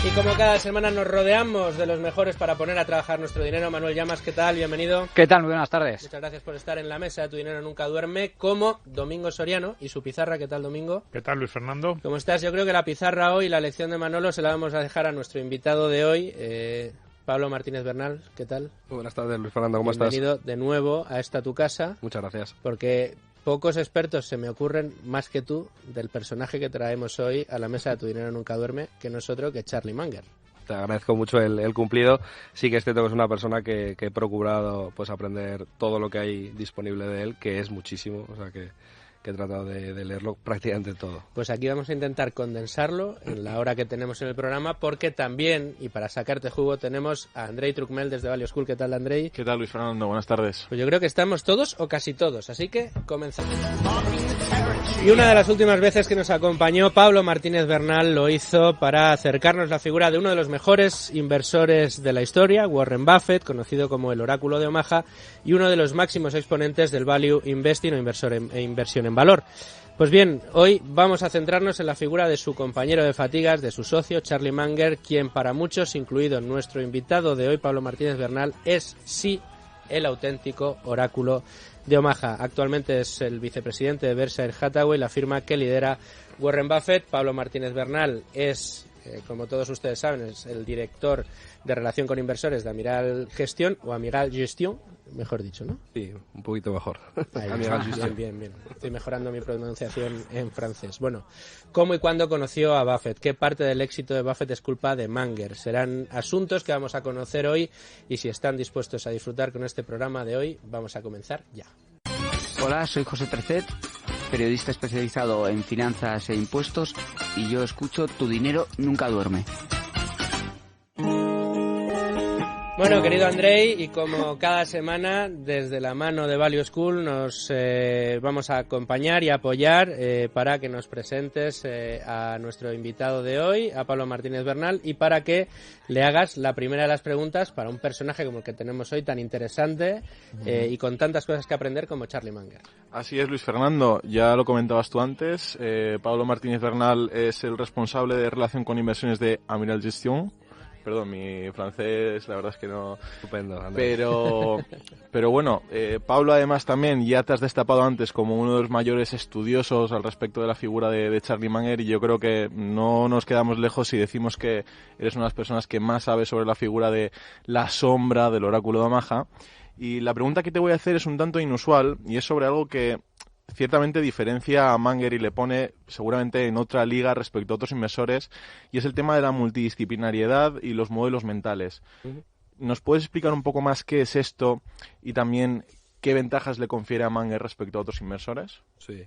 Y como cada semana nos rodeamos de los mejores para poner a trabajar nuestro dinero. Manuel Llamas, ¿qué tal? Bienvenido. ¿Qué tal? Muy buenas tardes. Muchas gracias por estar en la mesa de Tu Dinero Nunca Duerme, como Domingo Soriano y su pizarra. ¿Qué tal, Domingo? ¿Qué tal, Luis Fernando? ¿Cómo estás? Yo creo que la pizarra hoy, la lección de Manolo, se la vamos a dejar a nuestro invitado de hoy, Pablo Martínez Bernal. ¿Qué tal? Muy buenas tardes, Luis Fernando, ¿cómo estás? Bienvenido de nuevo a esta tu casa. Muchas gracias. Porque pocos expertos se me ocurren más que tú del personaje que traemos hoy a la mesa de Tu Dinero Nunca Duerme, que no es otro que Charlie Munger. Te agradezco mucho el cumplido. Sí que es cierto que es una persona que he procurado pues aprender todo lo que hay disponible de él, que es muchísimo, o sea que he tratado de leerlo prácticamente todo. Pues aquí vamos a intentar condensarlo en la hora que tenemos en el programa, porque también, y para sacarte jugo, tenemos a Andrei Trucmel desde Value School. ¿Qué tal, Andrei? ¿Qué tal, Luis Fernando? Buenas tardes. Pues yo creo que estamos todos o casi todos, así que comenzamos. Y una de las últimas veces que nos acompañó Pablo Martínez Bernal lo hizo para acercarnos la figura de uno de los mejores inversores de la historia, Warren Buffett, conocido como el Oráculo de Omaha, y uno de los máximos exponentes del Value Investing o inversión en valor. Pues bien, hoy vamos a centrarnos en la figura de su compañero de fatigas, de su socio, Charlie Munger, quien para muchos, incluido nuestro invitado de hoy, Pablo Martínez Bernal, es sí el auténtico Oráculo de Omaha. Actualmente es el vicepresidente de Berkshire Hathaway, la firma que lidera Warren Buffett. Pablo Martínez Bernal es, como todos ustedes saben, es el director de relación con inversores de Amiral Gestión, o Amiral Gestion, mejor dicho, ¿no? Sí, un poquito mejor. Bien. Estoy mejorando mi pronunciación en francés. Bueno, ¿cómo y cuándo conoció a Buffett? ¿Qué parte del éxito de Buffett es culpa de Munger? Serán asuntos que vamos a conocer hoy, y si están dispuestos a disfrutar con este programa de hoy, vamos a comenzar ya. Hola, soy José Tercet, periodista especializado en finanzas e impuestos, y yo escucho Tu Dinero Nunca Duerme. Bueno, querido Andrei, y como cada semana, desde la mano de Value School nos vamos a acompañar y apoyar para que nos presentes a nuestro invitado de hoy, a Pablo Martínez Bernal, y para que le hagas la primera de las preguntas para un personaje como el que tenemos hoy, tan interesante y con tantas cosas que aprender como Charlie Munger. Así es, Luis Fernando. Ya lo comentabas tú antes. Pablo Martínez Bernal es el responsable de relación con inversiones de Amiral Gestion. Perdón, mi francés, la verdad es que no... Estupendo, Andrés. Pero bueno, Pablo, además, también ya te has destapado antes como uno de los mayores estudiosos al respecto de la figura de Charlie Munger, y yo creo que no nos quedamos lejos si decimos que eres una de las personas que más sabe sobre la figura de la sombra del Oráculo de Omaha. Y la pregunta que te voy a hacer es un tanto inusual, y es sobre algo que ciertamente diferencia a Munger y le pone seguramente en otra liga respecto a otros inversores, y es el tema de la multidisciplinariedad y los modelos mentales. ¿Nos puedes explicar un poco más qué es esto y también qué ventajas le confiere a Munger respecto a otros inversores? Sí.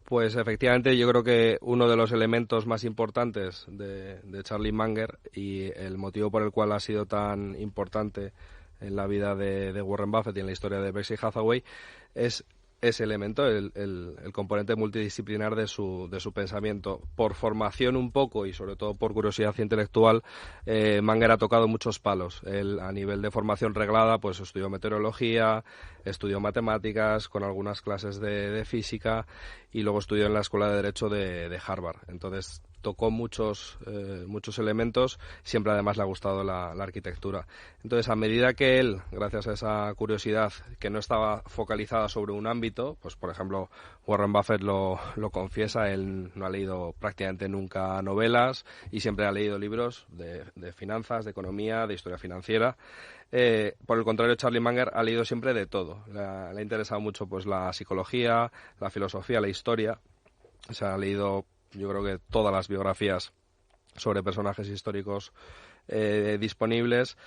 Pues efectivamente yo creo que uno de los elementos más importantes de Charlie Munger, y el motivo por el cual ha sido tan importante en la vida de Warren Buffett y en la historia de Berkshire Hathaway, es ese elemento, el componente multidisciplinar de su pensamiento. Por formación un poco y sobre todo por curiosidad intelectual, Munger ha tocado muchos palos. Él, a nivel de formación reglada, pues estudió meteorología, estudió matemáticas, con algunas clases de física, y luego estudió en la Escuela de Derecho de Harvard. Entonces tocó muchos elementos, siempre además le ha gustado la arquitectura. Entonces, a medida que él, gracias a esa curiosidad que no estaba focalizada sobre un ámbito, pues por ejemplo Warren Buffett lo confiesa, él no ha leído prácticamente nunca novelas y siempre ha leído libros de finanzas, de economía, de historia financiera. Por el contrario, Charlie Munger ha leído siempre de todo. Le ha interesado mucho pues la psicología, la filosofía, la historia. O sea, ha leído, yo creo que todas las biografías sobre personajes históricos disponibles.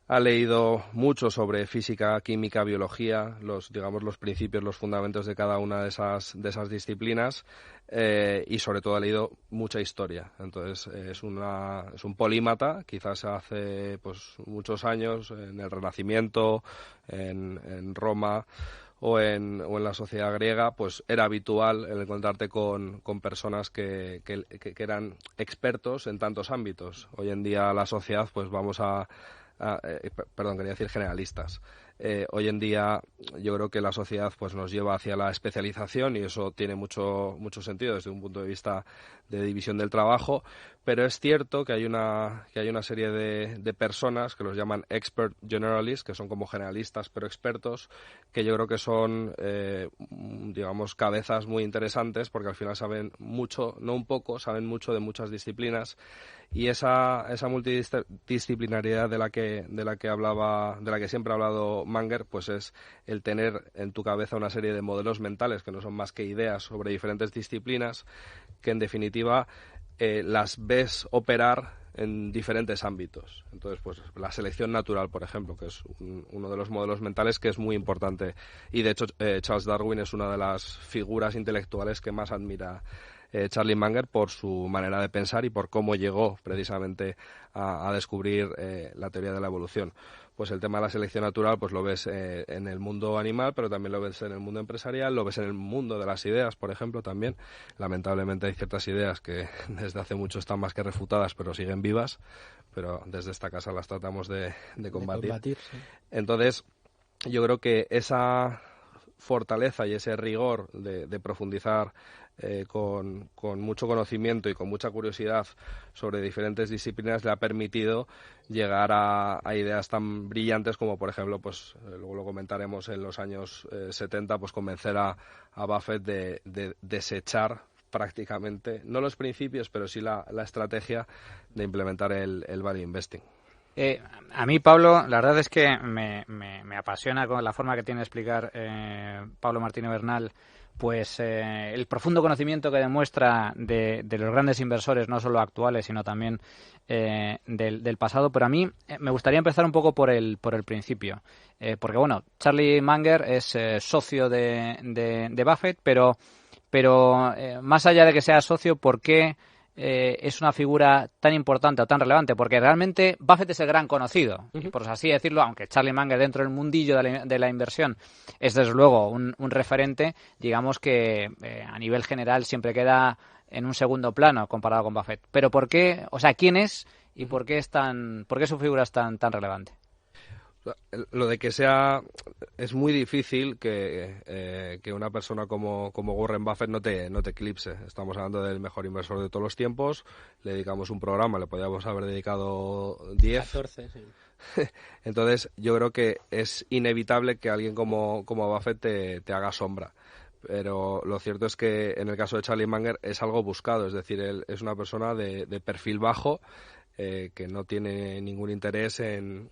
Ha leído mucho sobre física, química, biología, los principios, los fundamentos de cada una de esas disciplinas, y sobre todo ha leído mucha historia. Entonces es un polímata. Quizás hace pues muchos años, en el Renacimiento, en Roma o en la sociedad griega, pues era habitual el encontrarte con personas que eran expertos en tantos ámbitos. Hoy en día la sociedad, pues quería decir generalistas. hoy en día yo creo que la sociedad pues nos lleva hacia la especialización y eso tiene mucho sentido desde un punto de vista de división del trabajo, pero es cierto que hay una serie de personas que los llaman expert generalists, que son como generalistas pero expertos, que yo creo que son digamos cabezas muy interesantes porque al final saben mucho, no un poco, saben mucho de muchas disciplinas. Y esa multidisciplinaridad de la que siempre ha hablado Manger, pues es el tener en tu cabeza una serie de modelos mentales que no son más que ideas sobre diferentes disciplinas, que en definitiva las ves operar en diferentes ámbitos. Entonces, pues la selección natural, por ejemplo, que es uno de los modelos mentales que es muy importante. Y de hecho, Charles Darwin es una de las figuras intelectuales que más admira Charlie Munger por su manera de pensar y por cómo llegó precisamente a descubrir la teoría de la evolución. Pues el tema de la selección natural pues lo ves en el mundo animal, pero también lo ves en el mundo empresarial, lo ves en el mundo de las ideas, por ejemplo, también. Lamentablemente hay ciertas ideas que desde hace mucho están más que refutadas, pero siguen vivas, pero desde esta casa las tratamos de combatir. Sí. Entonces, yo creo que esa fortaleza y ese rigor de profundizar con mucho conocimiento y con mucha curiosidad sobre diferentes disciplinas le ha permitido llegar a ideas tan brillantes como, por ejemplo, pues luego lo comentaremos, en los años 70, pues convencer a Buffett de desechar prácticamente, no los principios, pero sí la estrategia de implementar el value investing. A mí, Pablo, la verdad es que me apasiona con la forma que tiene de explicar Pablo Martínez Bernal pues el profundo conocimiento que demuestra de los grandes inversores, no solo actuales, sino también del pasado. Pero a mí me gustaría empezar un poco por el principio. Porque, bueno, Charlie Munger es socio de Buffett, pero más allá de que sea socio, ¿por qué es una figura tan importante o tan relevante? Porque realmente Buffett es el gran conocido, y por así decirlo, aunque Charlie Munger dentro del mundillo de la inversión es desde luego un referente, digamos que a nivel general siempre queda en un segundo plano comparado con Buffett. Pero ¿por qué? O sea, ¿quién es y por qué su figura es tan relevante? Lo de que es muy difícil que una persona como Warren Buffett no te eclipse. Estamos hablando del mejor inversor de todos los tiempos, le dedicamos un programa, le podríamos haber dedicado 10. 14, sí. Entonces yo creo que es inevitable que alguien como Buffett te haga sombra. Pero lo cierto es que en el caso de Charlie Munger es algo buscado, es decir, él es una persona de perfil bajo, que no tiene ningún interés en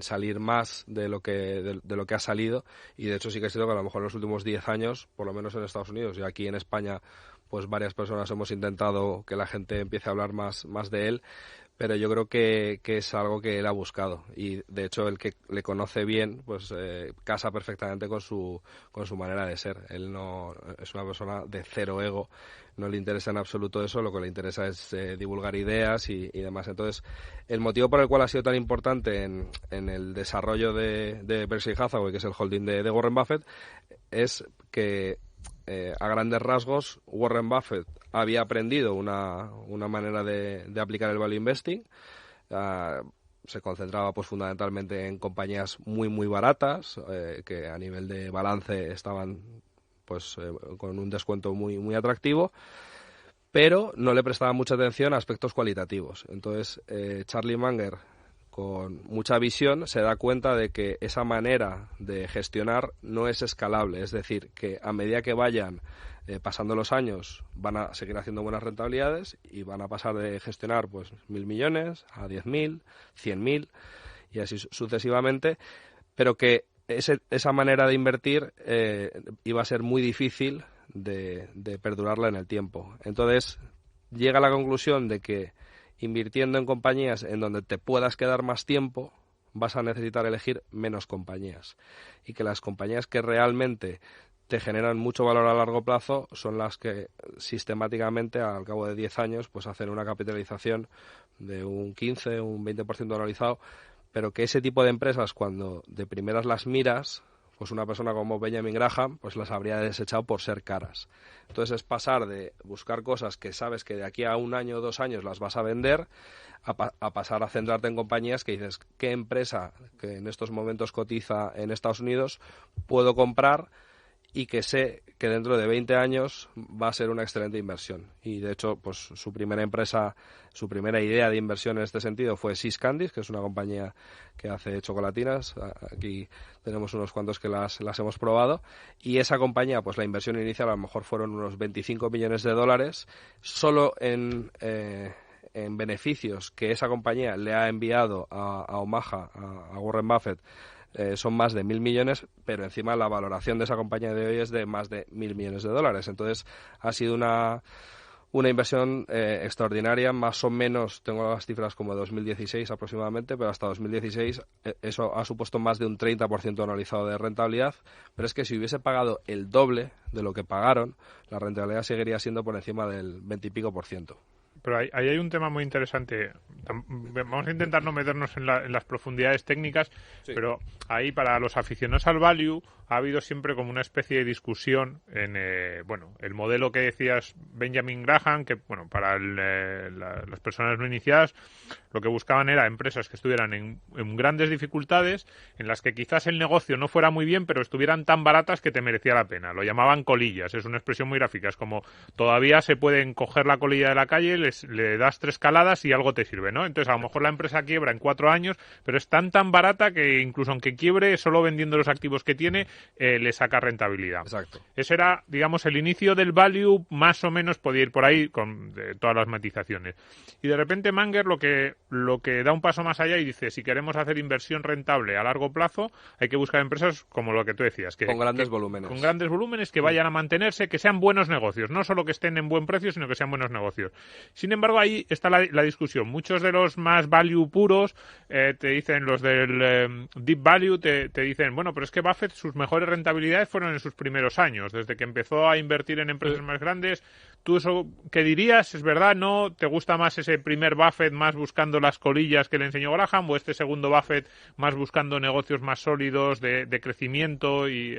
salir más de lo que ha salido, y de hecho sí que es cierto que a lo mejor en los últimos 10 años, por lo menos en Estados Unidos y aquí en España, pues varias personas hemos intentado que la gente empiece a hablar más de él, pero yo creo que es algo que él ha buscado, y de hecho el que le conoce bien pues casa perfectamente con su manera de ser. Él no es una persona de cero ego, no le interesa en absoluto eso, lo que le interesa es divulgar ideas y demás. Entonces, el motivo por el cual ha sido tan importante en el desarrollo de Berkshire Hathaway, que es el holding de Warren Buffett, es que a grandes rasgos Warren Buffett había aprendido una manera de aplicar el value investing. Se concentraba pues fundamentalmente en compañías muy muy baratas, que a nivel de balance estaban pues con un descuento muy muy atractivo, pero no le prestaba mucha atención a aspectos cualitativos. Entonces Charlie Munger, con mucha visión, se da cuenta de que esa manera de gestionar no es escalable, es decir, que a medida que vayan pasando los años van a seguir haciendo buenas rentabilidades y van a pasar de gestionar pues 1.000 millones a 10.000, 100.000 y así sucesivamente, pero que esa manera de invertir iba a ser muy difícil de perdurarla en el tiempo. Entonces llega a la conclusión de que invirtiendo en compañías en donde te puedas quedar más tiempo, vas a necesitar elegir menos compañías, y que las compañías que realmente te generan mucho valor a largo plazo son las que sistemáticamente al cabo de 10 años pues hacen una capitalización de un 15, un 20% anualizado, pero que ese tipo de empresas, cuando de primeras las miras, pues una persona como Benjamin Graham pues las habría desechado por ser caras. Entonces es pasar de buscar cosas que sabes que de aquí a 1 año o 2 años las vas a vender a pasar a centrarte en compañías que dices, ¿qué empresa que en estos momentos cotiza en Estados Unidos puedo comprar y que sé que dentro de 20 años va a ser una excelente inversión? Y de hecho, pues su primera idea de inversión en este sentido fue See's Candies, que es una compañía que hace chocolatinas. Aquí tenemos unos cuantos que las hemos probado. Y esa compañía, pues la inversión inicial a lo mejor fueron unos $25 millones, solo en beneficios que esa compañía le ha enviado a Omaha, a Warren Buffett. Son más de 1.000 millones, pero encima la valoración de esa compañía de hoy es de más de $1.000 millones. Entonces ha sido una inversión extraordinaria, más o menos, tengo las cifras como de 2016 aproximadamente, pero hasta 2016 eso ha supuesto más de un 30% anualizado de rentabilidad, pero es que si hubiese pagado el doble de lo que pagaron, la rentabilidad seguiría siendo por encima del 20 y pico %. Pero ahí hay un tema muy interesante. Vamos a intentar no meternos en las profundidades técnicas, sí. Pero ahí para los aficionados al value ha habido siempre como una especie de discusión en el modelo que decías Benjamin Graham, que para las personas no iniciadas lo que buscaban era empresas que estuvieran en grandes dificultades, en las que quizás el negocio no fuera muy bien, pero estuvieran tan baratas que te merecía la pena. Lo llamaban colillas, es una expresión muy gráfica, es como todavía se pueden coger la colilla de la calle, le das 3 caladas y algo te sirve, ¿no? Entonces a lo mejor la empresa quiebra en 4 años, pero es tan barata que incluso aunque quiebre, solo vendiendo los activos que tiene, le saca rentabilidad. Exacto. Ese era, digamos, el inicio del value, más o menos podía ir por ahí con todas las matizaciones. Y de repente Munger lo que da un paso más allá y dice, si queremos hacer inversión rentable a largo plazo, hay que buscar empresas como lo que tú decías. Con grandes volúmenes. Con grandes volúmenes, que vayan a mantenerse, que sean buenos negocios, no solo que estén en buen precio, sino que sean buenos negocios. Sin embargo, ahí está la discusión. Muchos de los más value puros te dicen, los del deep value, te dicen, bueno, pero es que Buffett, sus mejores rentabilidades fueron en sus primeros años, desde que empezó a invertir en empresas más grandes. ¿Tú eso qué dirías? ¿Es verdad? ¿No? ¿Te gusta más ese primer Buffett más buscando las colillas que le enseñó Graham, o este segundo Buffett más buscando negocios más sólidos de crecimiento y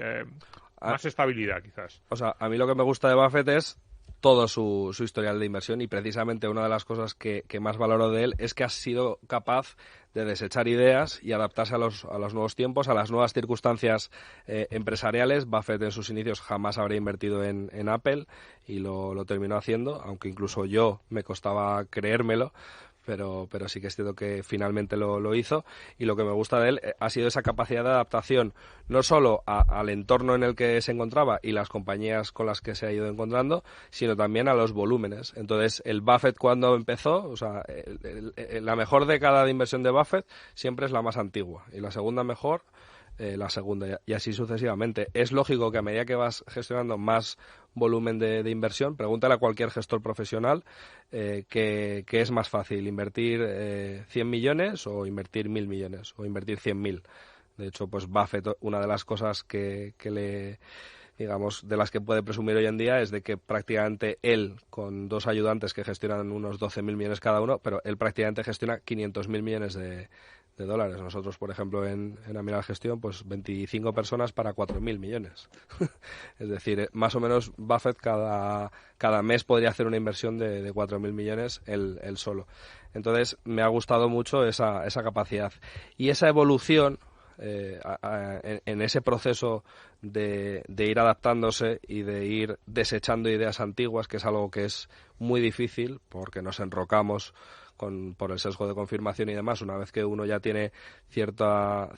más estabilidad, quizás? O sea, a mí lo que me gusta de Buffett es todo su historial de inversión, y precisamente una de las cosas que más valoro de él es que ha sido capaz de desechar ideas y adaptarse a los nuevos tiempos, a las nuevas circunstancias empresariales. Buffett en sus inicios jamás habría invertido en Apple y lo terminó haciendo, aunque incluso yo me costaba creérmelo. Pero sí que es cierto que finalmente lo hizo, y lo que me gusta de él ha sido esa capacidad de adaptación, no solo al entorno en el que se encontraba y las compañías con las que se ha ido encontrando, sino también a los volúmenes. Entonces, el Buffett cuando empezó, o sea, la mejor década de inversión de Buffett siempre es la más antigua, y la segunda mejor, la segunda, y así sucesivamente. Es lógico que a medida que vas gestionando más volumen de inversión, pregúntale a cualquier gestor profesional que es más fácil invertir 100 millones o invertir 1.000 millones o invertir 100.000. De hecho, pues Buffett, una de las cosas que le, digamos, de las que puede presumir hoy en día es de que prácticamente él, con 2 ayudantes que gestionan unos 12.000 millones cada uno, pero él prácticamente gestiona 500.000 millones de dólares. Nosotros, por ejemplo, en Amiral Gestión, pues 25 personas para 4.000 millones. Es decir, más o menos Buffett cada mes podría hacer una inversión de 4.000 millones él solo. Entonces, me ha gustado mucho esa capacidad. Y esa evolución, en ese proceso de ir adaptándose y de ir desechando ideas antiguas, que es algo que es muy difícil porque nos enrocamos por el sesgo de confirmación y demás. Una vez que uno ya tiene cierta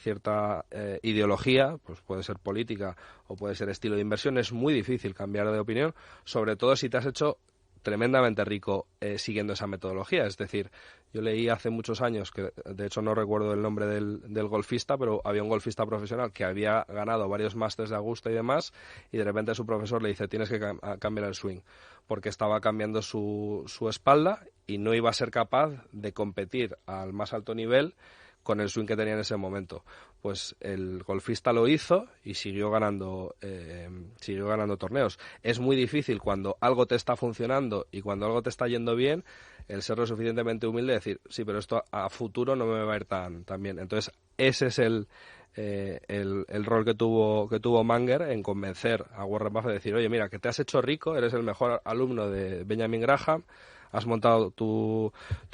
ideología, pues puede ser política o puede ser estilo de inversión, es muy difícil cambiar de opinión, sobre todo si te has hecho tremendamente rico siguiendo esa metodología. Es decir, yo leí hace muchos años, que de hecho no recuerdo el nombre del golfista, pero había un golfista profesional que había ganado varios másters de Augusta y demás, y de repente su profesor le dice, tienes que cambiar el swing, porque estaba cambiando su espalda y no iba a ser capaz de competir al más alto nivel con el swing que tenía en ese momento. Pues el golfista lo hizo y siguió ganando torneos. Es muy difícil cuando algo te está funcionando y cuando algo te está yendo bien, el ser lo suficientemente humilde y decir, sí, pero esto a futuro no me va a ir tan bien. Entonces, ese es el rol que tuvo Munger en convencer a Warren Buffett de decir, oye, mira, que te has hecho rico, eres el mejor alumno de Benjamin Graham, has montado tu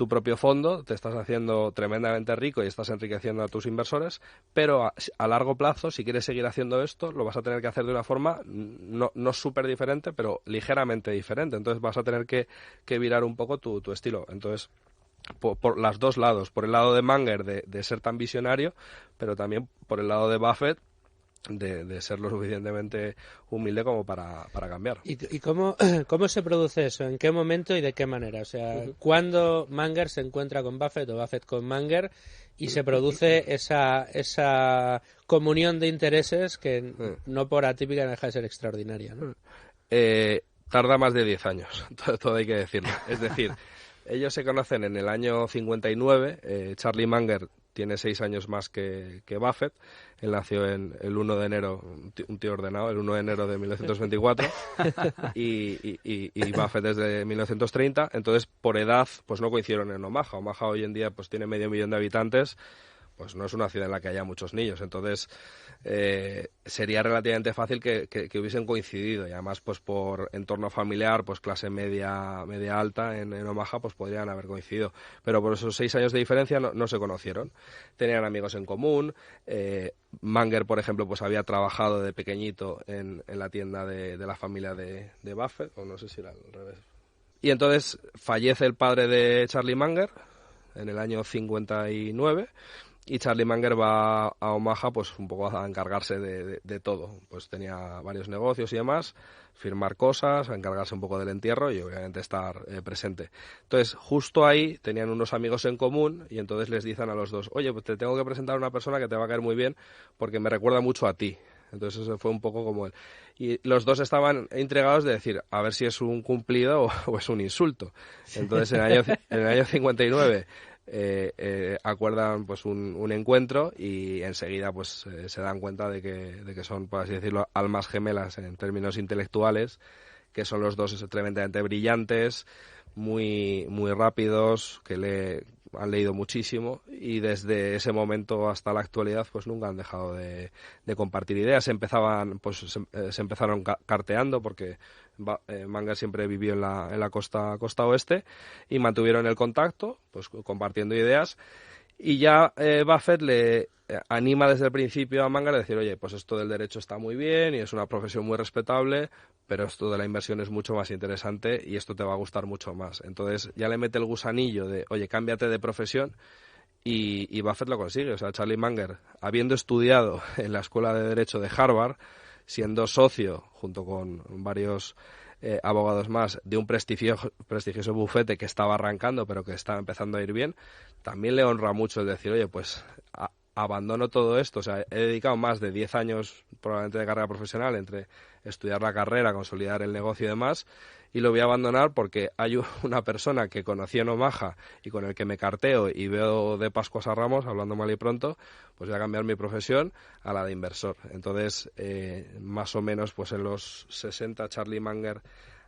propio fondo, te estás haciendo tremendamente rico y estás enriqueciendo a tus inversores, pero a largo plazo, si quieres seguir haciendo esto, lo vas a tener que hacer de una forma no súper diferente, pero ligeramente diferente. Entonces vas a tener que virar un poco tu estilo. Entonces, por los dos lados, por el lado de Munger de ser tan visionario, pero también por el lado de Buffett de ser lo suficientemente humilde como para cambiar. ¿Y cómo se produce eso? ¿En qué momento y de qué manera? O sea, ¿cuándo Munger se encuentra con Buffett o Buffett con Munger y se produce esa comunión de intereses que no por atípica deja de ser extraordinaria, ¿no? Tarda más de 10 años, todo hay que decirlo. Es decir, ellos se conocen en el año 59, Charlie Munger tiene 6 años más que Buffett. Él nació el 1 de enero, un tío ordenado, el 1 de enero de 1924 y Buffett desde 1930. Entonces, por edad, pues no coincidieron en Omaha. Omaha hoy en día pues tiene 500.000 de habitantes, pues no es una ciudad en la que haya muchos niños. Entonces, sería relativamente fácil que hubiesen coincidido, y además pues por entorno familiar, pues clase media alta en Omaha, pues podrían haber coincidido, pero por esos 6 años de diferencia no se conocieron. Tenían amigos en común. Munger, por ejemplo, pues había trabajado de pequeñito en la tienda de la familia de Buffett, o no sé si era al revés. Y entonces fallece el padre de Charlie Munger en el año 59, y Charlie Munger va a Omaha pues un poco a encargarse de todo. Pues tenía varios negocios y demás, firmar cosas, a encargarse un poco del entierro y obviamente estar presente. Entonces, justo ahí tenían unos amigos en común y entonces les dicen a los dos, oye, pues te tengo que presentar a una persona que te va a caer muy bien porque me recuerda mucho a ti. Entonces eso fue un poco como él. Y los dos estaban intrigados de decir, a ver si es un cumplido o es un insulto. Entonces en el año 59... acuerdan pues un encuentro y enseguida pues se dan cuenta de que son, por así decirlo, almas gemelas en términos intelectuales, que son los dos tremendamente brillantes, muy rápidos, que han leído muchísimo y desde ese momento hasta la actualidad pues nunca han dejado de compartir ideas. Se empezaron carteando porque Munger siempre vivió en la costa oeste y mantuvieron el contacto, pues compartiendo ideas, y ya Buffett le anima desde el principio a Munger a decir, oye, pues esto del derecho está muy bien y es una profesión muy respetable, pero esto de la inversión es mucho más interesante y esto te va a gustar mucho más. Entonces ya le mete el gusanillo de, oye, cámbiate de profesión, y Buffett lo consigue. O sea, Charlie Munger, habiendo estudiado en la Escuela de Derecho de Harvard, siendo socio, junto con varios abogados más, de un prestigioso bufete que estaba arrancando, pero que estaba empezando a ir bien, también le honra mucho el decir, oye, pues abandono todo esto. O sea, he dedicado más de 10 años probablemente de carrera profesional entre estudiar la carrera, consolidar el negocio y demás, y lo voy a abandonar porque hay una persona que conocí en Omaha y con el que me carteo y veo de Pascuas a Ramos, hablando mal y pronto, pues voy a cambiar mi profesión a la de inversor. Entonces, más o menos pues en los 60 Charlie Munger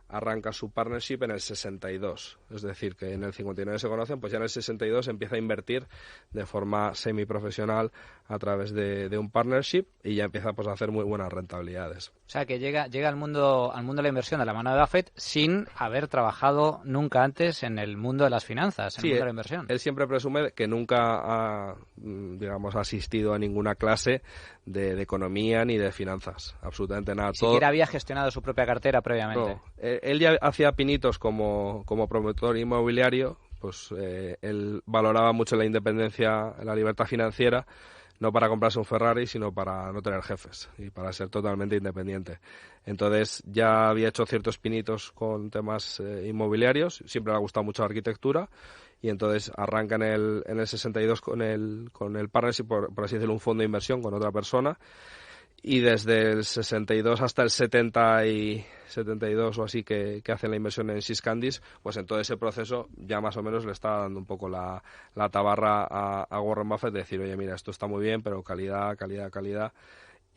arranca su partnership en el 62, es decir, que en el 59 se conocen, pues ya en el 62 empieza a invertir de forma semiprofesional a través de un partnership y ya empieza pues a hacer muy buenas rentabilidades. O sea, que llega al mundo de la inversión de la mano de Buffett sin haber trabajado nunca antes en el mundo de las finanzas, en el mundo de la inversión. Él siempre presume que nunca ha, digamos, asistido a ninguna clase de economía ni de finanzas, absolutamente nada. Ni siquiera había gestionado su propia cartera previamente. No, él ya hacía pinitos como promotor inmobiliario, pues él valoraba mucho la independencia, la libertad financiera, no para comprarse un Ferrari, sino para no tener jefes y para ser totalmente independiente. Entonces ya había hecho ciertos pinitos con temas inmobiliarios, siempre le ha gustado mucho la arquitectura, y entonces arranca en el 62 con el partnership, por así decirlo, un fondo de inversión con otra persona, y desde el 62 hasta el 72 o así que hacen la inversión en Seas Candies, pues en todo ese proceso ya más o menos le está dando un poco la tabarra a Warren Buffett de decir, oye, mira, esto está muy bien, pero calidad.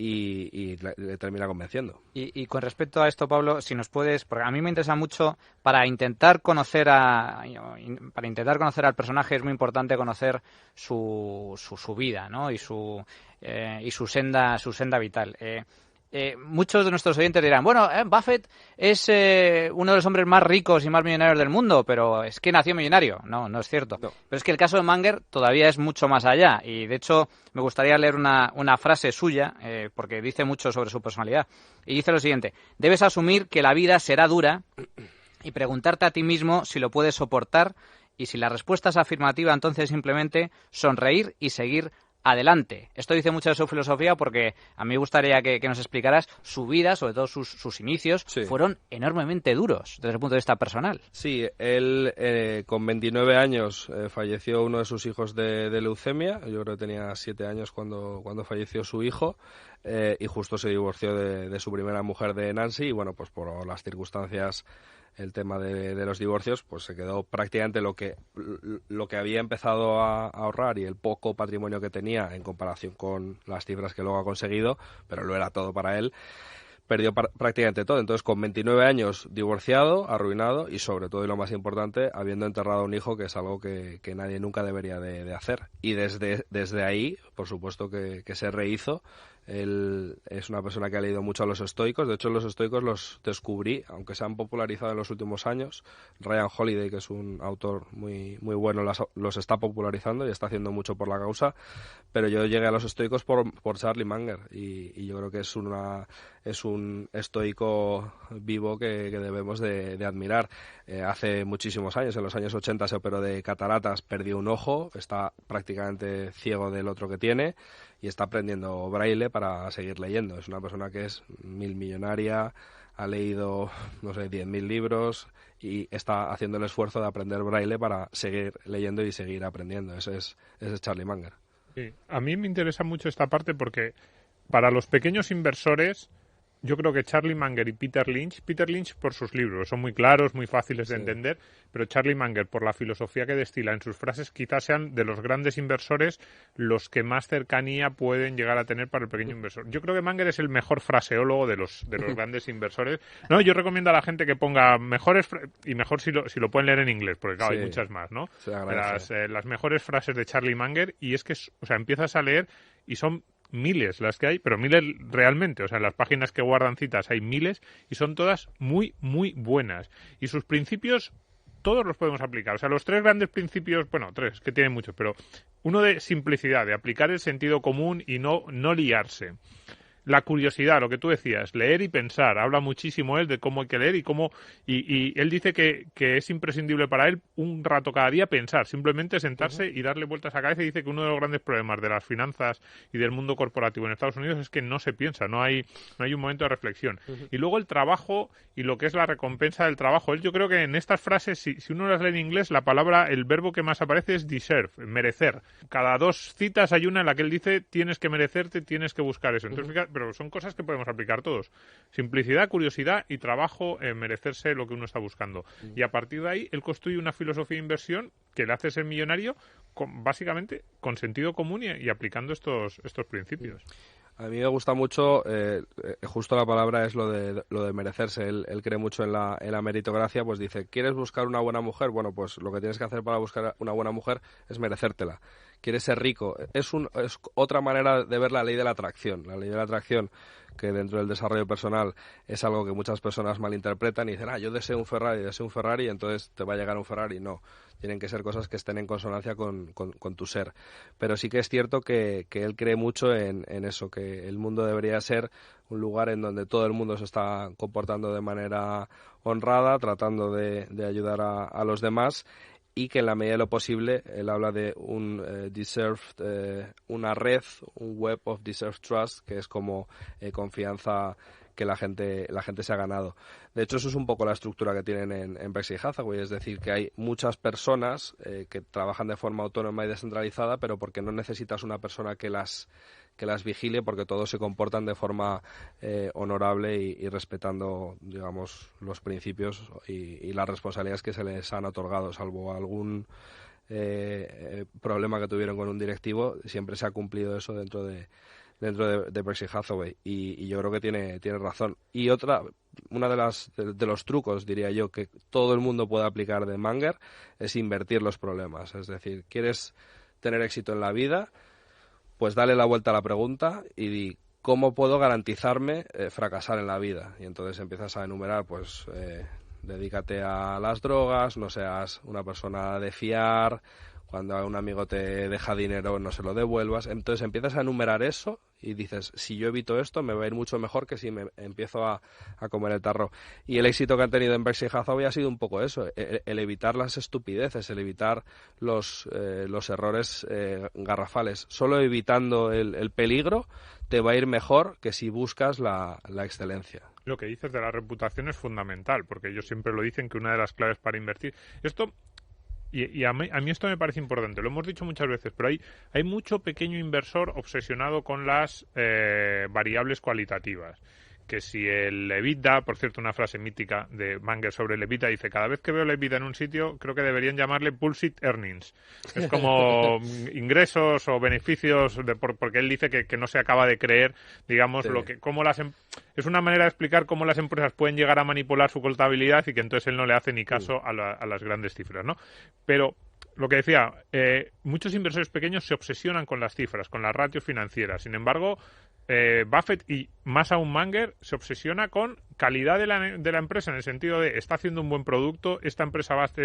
y le termina convenciendo. Y con respecto a esto, Pablo, si nos puedes, porque a mí me interesa mucho para intentar conocer al personaje es muy importante conocer su vida, ¿no? y su senda vital. Muchos de nuestros oyentes dirán, bueno, Buffett es uno de los hombres más ricos y más millonarios del mundo, pero es que nació millonario. No es cierto. No. Pero es que el caso de Munger todavía es mucho más allá. Y de hecho me gustaría leer una frase suya, porque dice mucho sobre su personalidad. Y dice lo siguiente: debes asumir que la vida será dura y preguntarte a ti mismo si lo puedes soportar, y si la respuesta es afirmativa, entonces simplemente sonreír y seguir adelante. Esto dice mucho de su filosofía, porque a mí me gustaría que nos explicaras su vida, sobre todo sus inicios, fueron enormemente duros desde el punto de vista personal. Sí, él con 29 años falleció uno de sus hijos de leucemia. Yo creo que tenía 7 años cuando falleció su hijo, y justo se divorció de su primera mujer, de Nancy, y bueno, pues por las circunstancias, el tema de los divorcios, pues se quedó prácticamente lo que había empezado a ahorrar y el poco patrimonio que tenía en comparación con las cifras que luego ha conseguido, pero lo era todo para él. Perdió prácticamente todo. Entonces, con 29 años, divorciado, arruinado y, sobre todo, y lo más importante, habiendo enterrado a un hijo, que es algo que nadie nunca debería de hacer. Y desde ahí, por supuesto, que se rehizo. Él es una persona que ha leído mucho a los estoicos. De hecho, los estoicos los descubrí, aunque se han popularizado en los últimos años. Ryan Holiday, que es un autor muy bueno, los está popularizando y está haciendo mucho por la causa. Pero yo llegué a los estoicos por Charlie Munger, y yo creo que es un estoico vivo que debemos de admirar. Hace muchísimos años, en los años 80, se operó de cataratas, perdió un ojo, está prácticamente ciego del otro que tiene, y está aprendiendo braille para seguir leyendo. Es una persona que es millonaria, ha leído, 10.000 libros, y está haciendo el esfuerzo de aprender braille para seguir leyendo y seguir aprendiendo. Ese es Charlie Munger. Sí. A mí me interesa mucho esta parte, porque para los pequeños inversores, yo creo que Charlie Munger y Peter Lynch por sus libros son muy claros, muy fáciles de entender, pero Charlie Munger, por la filosofía que destila en sus frases, quizás sean de los grandes inversores los que más cercanía pueden llegar a tener para el pequeño inversor. Yo creo que Munger es el mejor fraseólogo de los grandes inversores. No, yo recomiendo a la gente que ponga mejores, y mejor si lo pueden leer en inglés, porque claro, hay muchas más, ¿no? Las mejores frases de Charlie Munger, y es que, empiezas a leer y son miles las que hay, pero miles realmente, en las páginas que guardan citas hay miles, y son todas muy, muy buenas. Y sus principios todos los podemos aplicar. Los 3 grandes principios, bueno, 3, que tienen muchos, pero uno de simplicidad, de aplicar el sentido común y no liarse. La curiosidad, lo que tú decías, leer y pensar. Habla muchísimo él de cómo hay que leer y él dice que es imprescindible para él un rato cada día pensar, simplemente sentarse y darle vueltas a la cabeza. Y dice que uno de los grandes problemas de las finanzas y del mundo corporativo en Estados Unidos es que no se piensa, no hay un momento de reflexión. Y luego el trabajo y lo que es la recompensa del trabajo. Yo creo que en estas frases, si uno las lee en inglés, el verbo que más aparece es deserve, merecer. Cada 2 citas hay una en la que él dice tienes que merecerte, tienes que buscar eso. Entonces, pero son cosas que podemos aplicar todos. Simplicidad, curiosidad y trabajo en merecerse lo que uno está buscando. Y a partir de ahí, él construye una filosofía de inversión que le hace ser millonario básicamente con sentido común y aplicando estos principios. A mí me gusta mucho, justo la palabra es lo de merecerse. Él cree mucho en la meritocracia, pues dice, ¿quieres buscar una buena mujer? Bueno, pues lo que tienes que hacer para buscar una buena mujer es merecértela. ¿Quieres ser rico? Es otra manera de ver la ley de la atracción. La ley de la atracción, que dentro del desarrollo personal es algo que muchas personas malinterpretan y dicen, yo deseo un Ferrari, y entonces te va a llegar un Ferrari. No, tienen que ser cosas que estén en consonancia con tu ser. Pero sí que es cierto que él cree mucho en eso, que el mundo debería ser un lugar en donde todo el mundo se está comportando de manera honrada, tratando de ayudar a los demás, y que en la medida de lo posible él habla de una red, un web of deserved trust, que es como confianza que la gente se ha ganado. De hecho, eso es un poco la estructura que tienen en Berkshire Hathaway, es decir, que hay muchas personas que trabajan de forma autónoma y descentralizada, pero porque no necesitas una persona que las vigile, porque todos se comportan de forma honorable y respetando, digamos, los principios y las responsabilidades que se les han otorgado, salvo algún problema que tuvieron con un directivo. Siempre se ha cumplido eso dentro dentro de Berkshire Hathaway, y yo creo que tiene razón. Y una de los trucos, diría yo, que todo el mundo puede aplicar de Munger es invertir los problemas. Es decir, ¿quieres tener éxito en la vida? Pues dale la vuelta a la pregunta y di, ¿cómo puedo garantizarme fracasar en la vida? Y entonces empiezas a enumerar, pues dedícate a las drogas, no seas una persona de fiar, cuando un amigo te deja dinero no se lo devuelvas. Entonces empiezas a enumerar eso y dices, si yo evito esto me va a ir mucho mejor que si me empiezo a comer el tarro. Y el éxito que han tenido en Berkshire Hathaway ha sido un poco eso, el evitar las estupideces, el evitar los errores garrafales. Solo evitando el peligro te va a ir mejor que si buscas la excelencia. Lo que dices de la reputación es fundamental, porque ellos siempre lo dicen que una de las claves para invertir... Y a mí esto me parece importante, lo hemos dicho muchas veces, pero hay mucho pequeño inversor obsesionado con las variables cualitativas. Que si el EBITDA, por cierto, una frase mítica de Munger sobre el EBITDA, dice, cada vez que veo el EBITDA en un sitio, creo que deberían llamarle bullshit earnings. Es como ingresos o beneficios, porque él dice que no se acaba de creer, digamos, sí. Es una manera de explicar cómo las empresas pueden llegar a manipular su contabilidad y que entonces él no le hace ni caso a las grandes cifras, ¿no? Pero lo que decía, muchos inversores pequeños se obsesionan con las cifras, con las ratios financieras. Sin embargo, Buffett y más aún Munger se obsesiona con calidad de la empresa, en el sentido de está haciendo un buen producto, esta empresa va a estar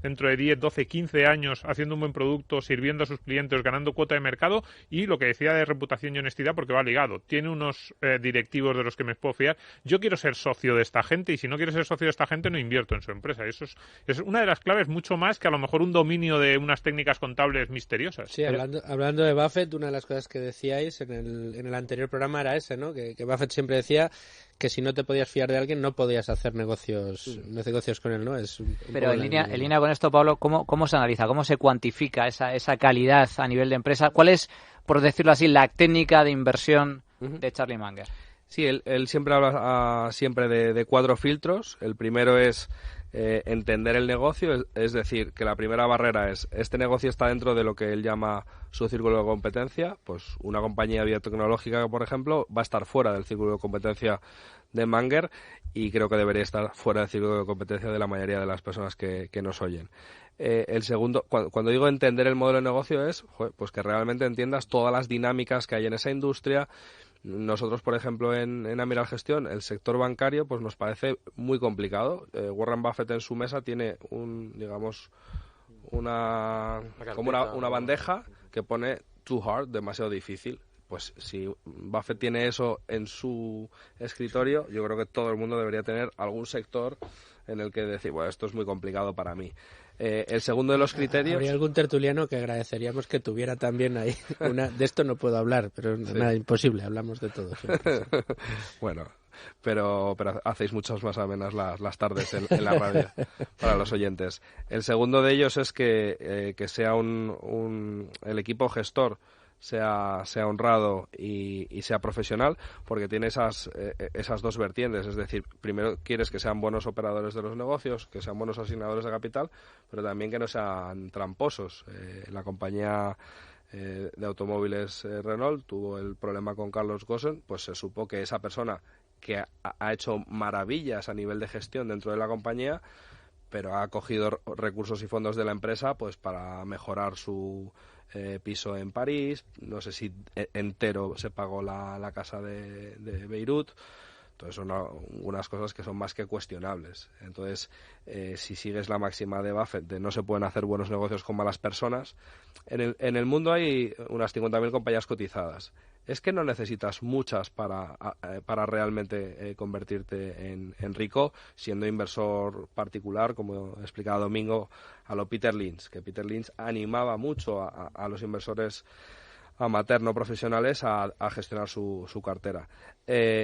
dentro de 10, 12, 15 años haciendo un buen producto, sirviendo a sus clientes, ganando cuota de mercado, y lo que decía de reputación y honestidad, porque va ligado. Tiene unos directivos de los que me puedo fiar. Yo quiero ser socio de esta gente, y si no quiero ser socio de esta gente no invierto en su empresa. Eso es una de las claves, mucho más que a lo mejor un dominio de unas técnicas contables misteriosas. Sí, hablando de Buffett, una de las cosas que decíais en el anterior programa era ese, ¿no? Que Buffett siempre decía que si no te podías fiar de alguien no podías hacer negocios con él, ¿no? Pero en línea con esto, Pablo, ¿cómo se analiza? ¿Cómo se cuantifica esa calidad a nivel de empresa? ¿Cuál es, por decirlo así, la técnica de inversión de Charlie Munger? Sí, él siempre habla de 4 filtros. El primero es entender el negocio, es decir, que la primera barrera es, este negocio está dentro de lo que él llama su círculo de competencia. Pues una compañía biotecnológica, por ejemplo, va a estar fuera del círculo de competencia de Munger, y creo que debería estar fuera del círculo de competencia de la mayoría de las personas que nos oyen. El segundo, cuando digo entender el modelo de negocio, es pues que realmente entiendas todas las dinámicas que hay en esa industria. Nosotros, por ejemplo, en Amiral Gestión, el sector bancario pues nos parece muy complicado. Warren Buffett en su mesa tiene una bandeja que pone too hard, demasiado difícil. Pues si Buffett tiene eso en su escritorio, yo creo que todo el mundo debería tener algún sector en el que decir, bueno, esto es muy complicado para mí. El segundo de los criterios... Habría algún tertuliano que agradeceríamos que tuviera también ahí de esto no puedo hablar, pero sí. Nada, imposible, hablamos de todo siempre. Bueno, pero hacéis muchas más amenas las tardes en la radio para los oyentes. El segundo de ellos es que sea el equipo gestor sea honrado y sea profesional, porque tiene esas dos vertientes. Es decir, primero quieres que sean buenos operadores de los negocios, que sean buenos asignadores de capital, pero también que no sean tramposos. La compañía de automóviles Renault tuvo el problema con Carlos Ghosn, pues se supo que esa persona que ha hecho maravillas a nivel de gestión dentro de la compañía, pero ha cogido recursos y fondos de la empresa pues para mejorar su piso en París, no sé si entero se pagó la casa de Beirut. Entonces son unas cosas que son más que cuestionables. Entonces, si sigues la máxima de Buffett de no se pueden hacer buenos negocios con malas personas, en el mundo hay unas 50.000 compañías cotizadas. Es que no necesitas muchas para realmente convertirte en rico, siendo inversor particular, como explicaba Domingo, a lo Peter Lynch, que Peter Lynch animaba mucho a los inversores amateur no profesionales a gestionar su cartera.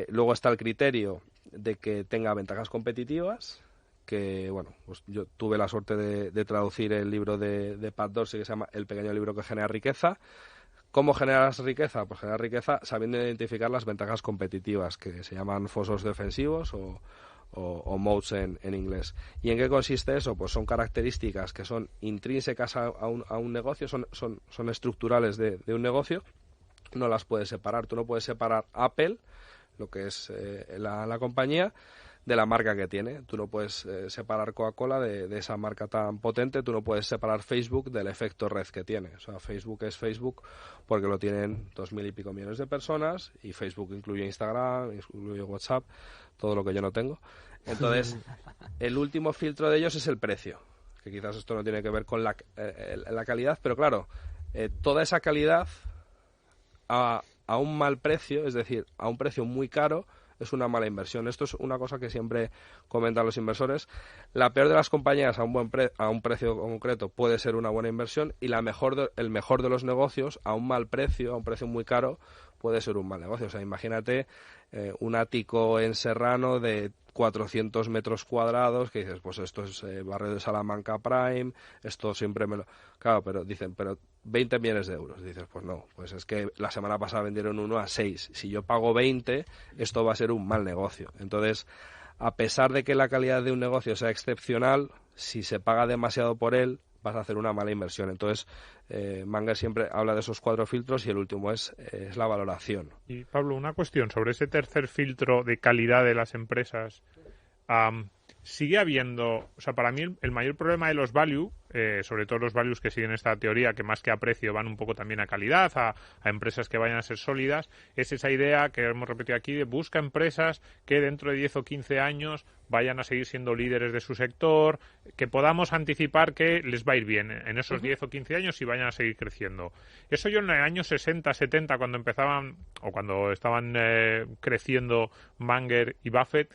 Luego está el criterio de que tenga ventajas competitivas, que bueno, pues yo tuve la suerte de traducir el libro de Pat Dorsey, que se llama El pequeño libro que genera riqueza. ¿Cómo generas riqueza? Pues generar riqueza sabiendo identificar las ventajas competitivas, que se llaman fosos defensivos o moats en inglés. ¿Y en qué consiste eso? Pues son características que son intrínsecas a un negocio, son estructurales de un negocio, no las puedes separar. Tú no puedes separar Apple, lo que es la compañía, de la marca que tiene. Tú no puedes separar Coca-Cola de esa marca tan potente. Tú no puedes separar Facebook del efecto red que tiene. O sea, Facebook es Facebook porque lo tienen 2.000 y pico millones de personas, y Facebook incluye Instagram, incluye WhatsApp, todo lo que yo no tengo. Entonces, el último filtro de ellos es el precio, que quizás esto no tiene que ver con la calidad, pero claro, toda esa calidad a un mal precio, es decir, a un precio muy caro, es una mala inversión. Esto es una cosa que siempre comentan los inversores. La peor de las compañías a un precio concreto puede ser una buena inversión, y el mejor de los negocios a un mal precio, a un precio muy caro, puede ser un mal negocio. O sea, imagínate un ático en Serrano de 400 metros cuadrados, que dices, pues esto es barrio de Salamanca Prime, esto siempre me lo... Claro, pero dicen, pero 20 millones de euros. Dices, pues no, pues es que la semana pasada vendieron uno a 6. Si yo pago 20, esto va a ser un mal negocio. Entonces, a pesar de que la calidad de un negocio sea excepcional, si se paga demasiado por él, vas a hacer una mala inversión. Entonces, Munger siempre habla de esos 4 filtros, y el último es la valoración. Y Pablo, una cuestión sobre ese tercer filtro de calidad de las empresas. Sigue habiendo, o sea, para mí el mayor problema de los value, sobre todo los values que siguen esta teoría, que más que a precio van un poco también a calidad, a empresas que vayan a ser sólidas, es esa idea que hemos repetido aquí de busca empresas que dentro de 10 o 15 años vayan a seguir siendo líderes de su sector, que podamos anticipar que les va a ir bien en esos 10 o 15 años y vayan a seguir creciendo. Eso yo en los años 60, 70, cuando empezaban, o cuando estaban creciendo Munger y Buffett,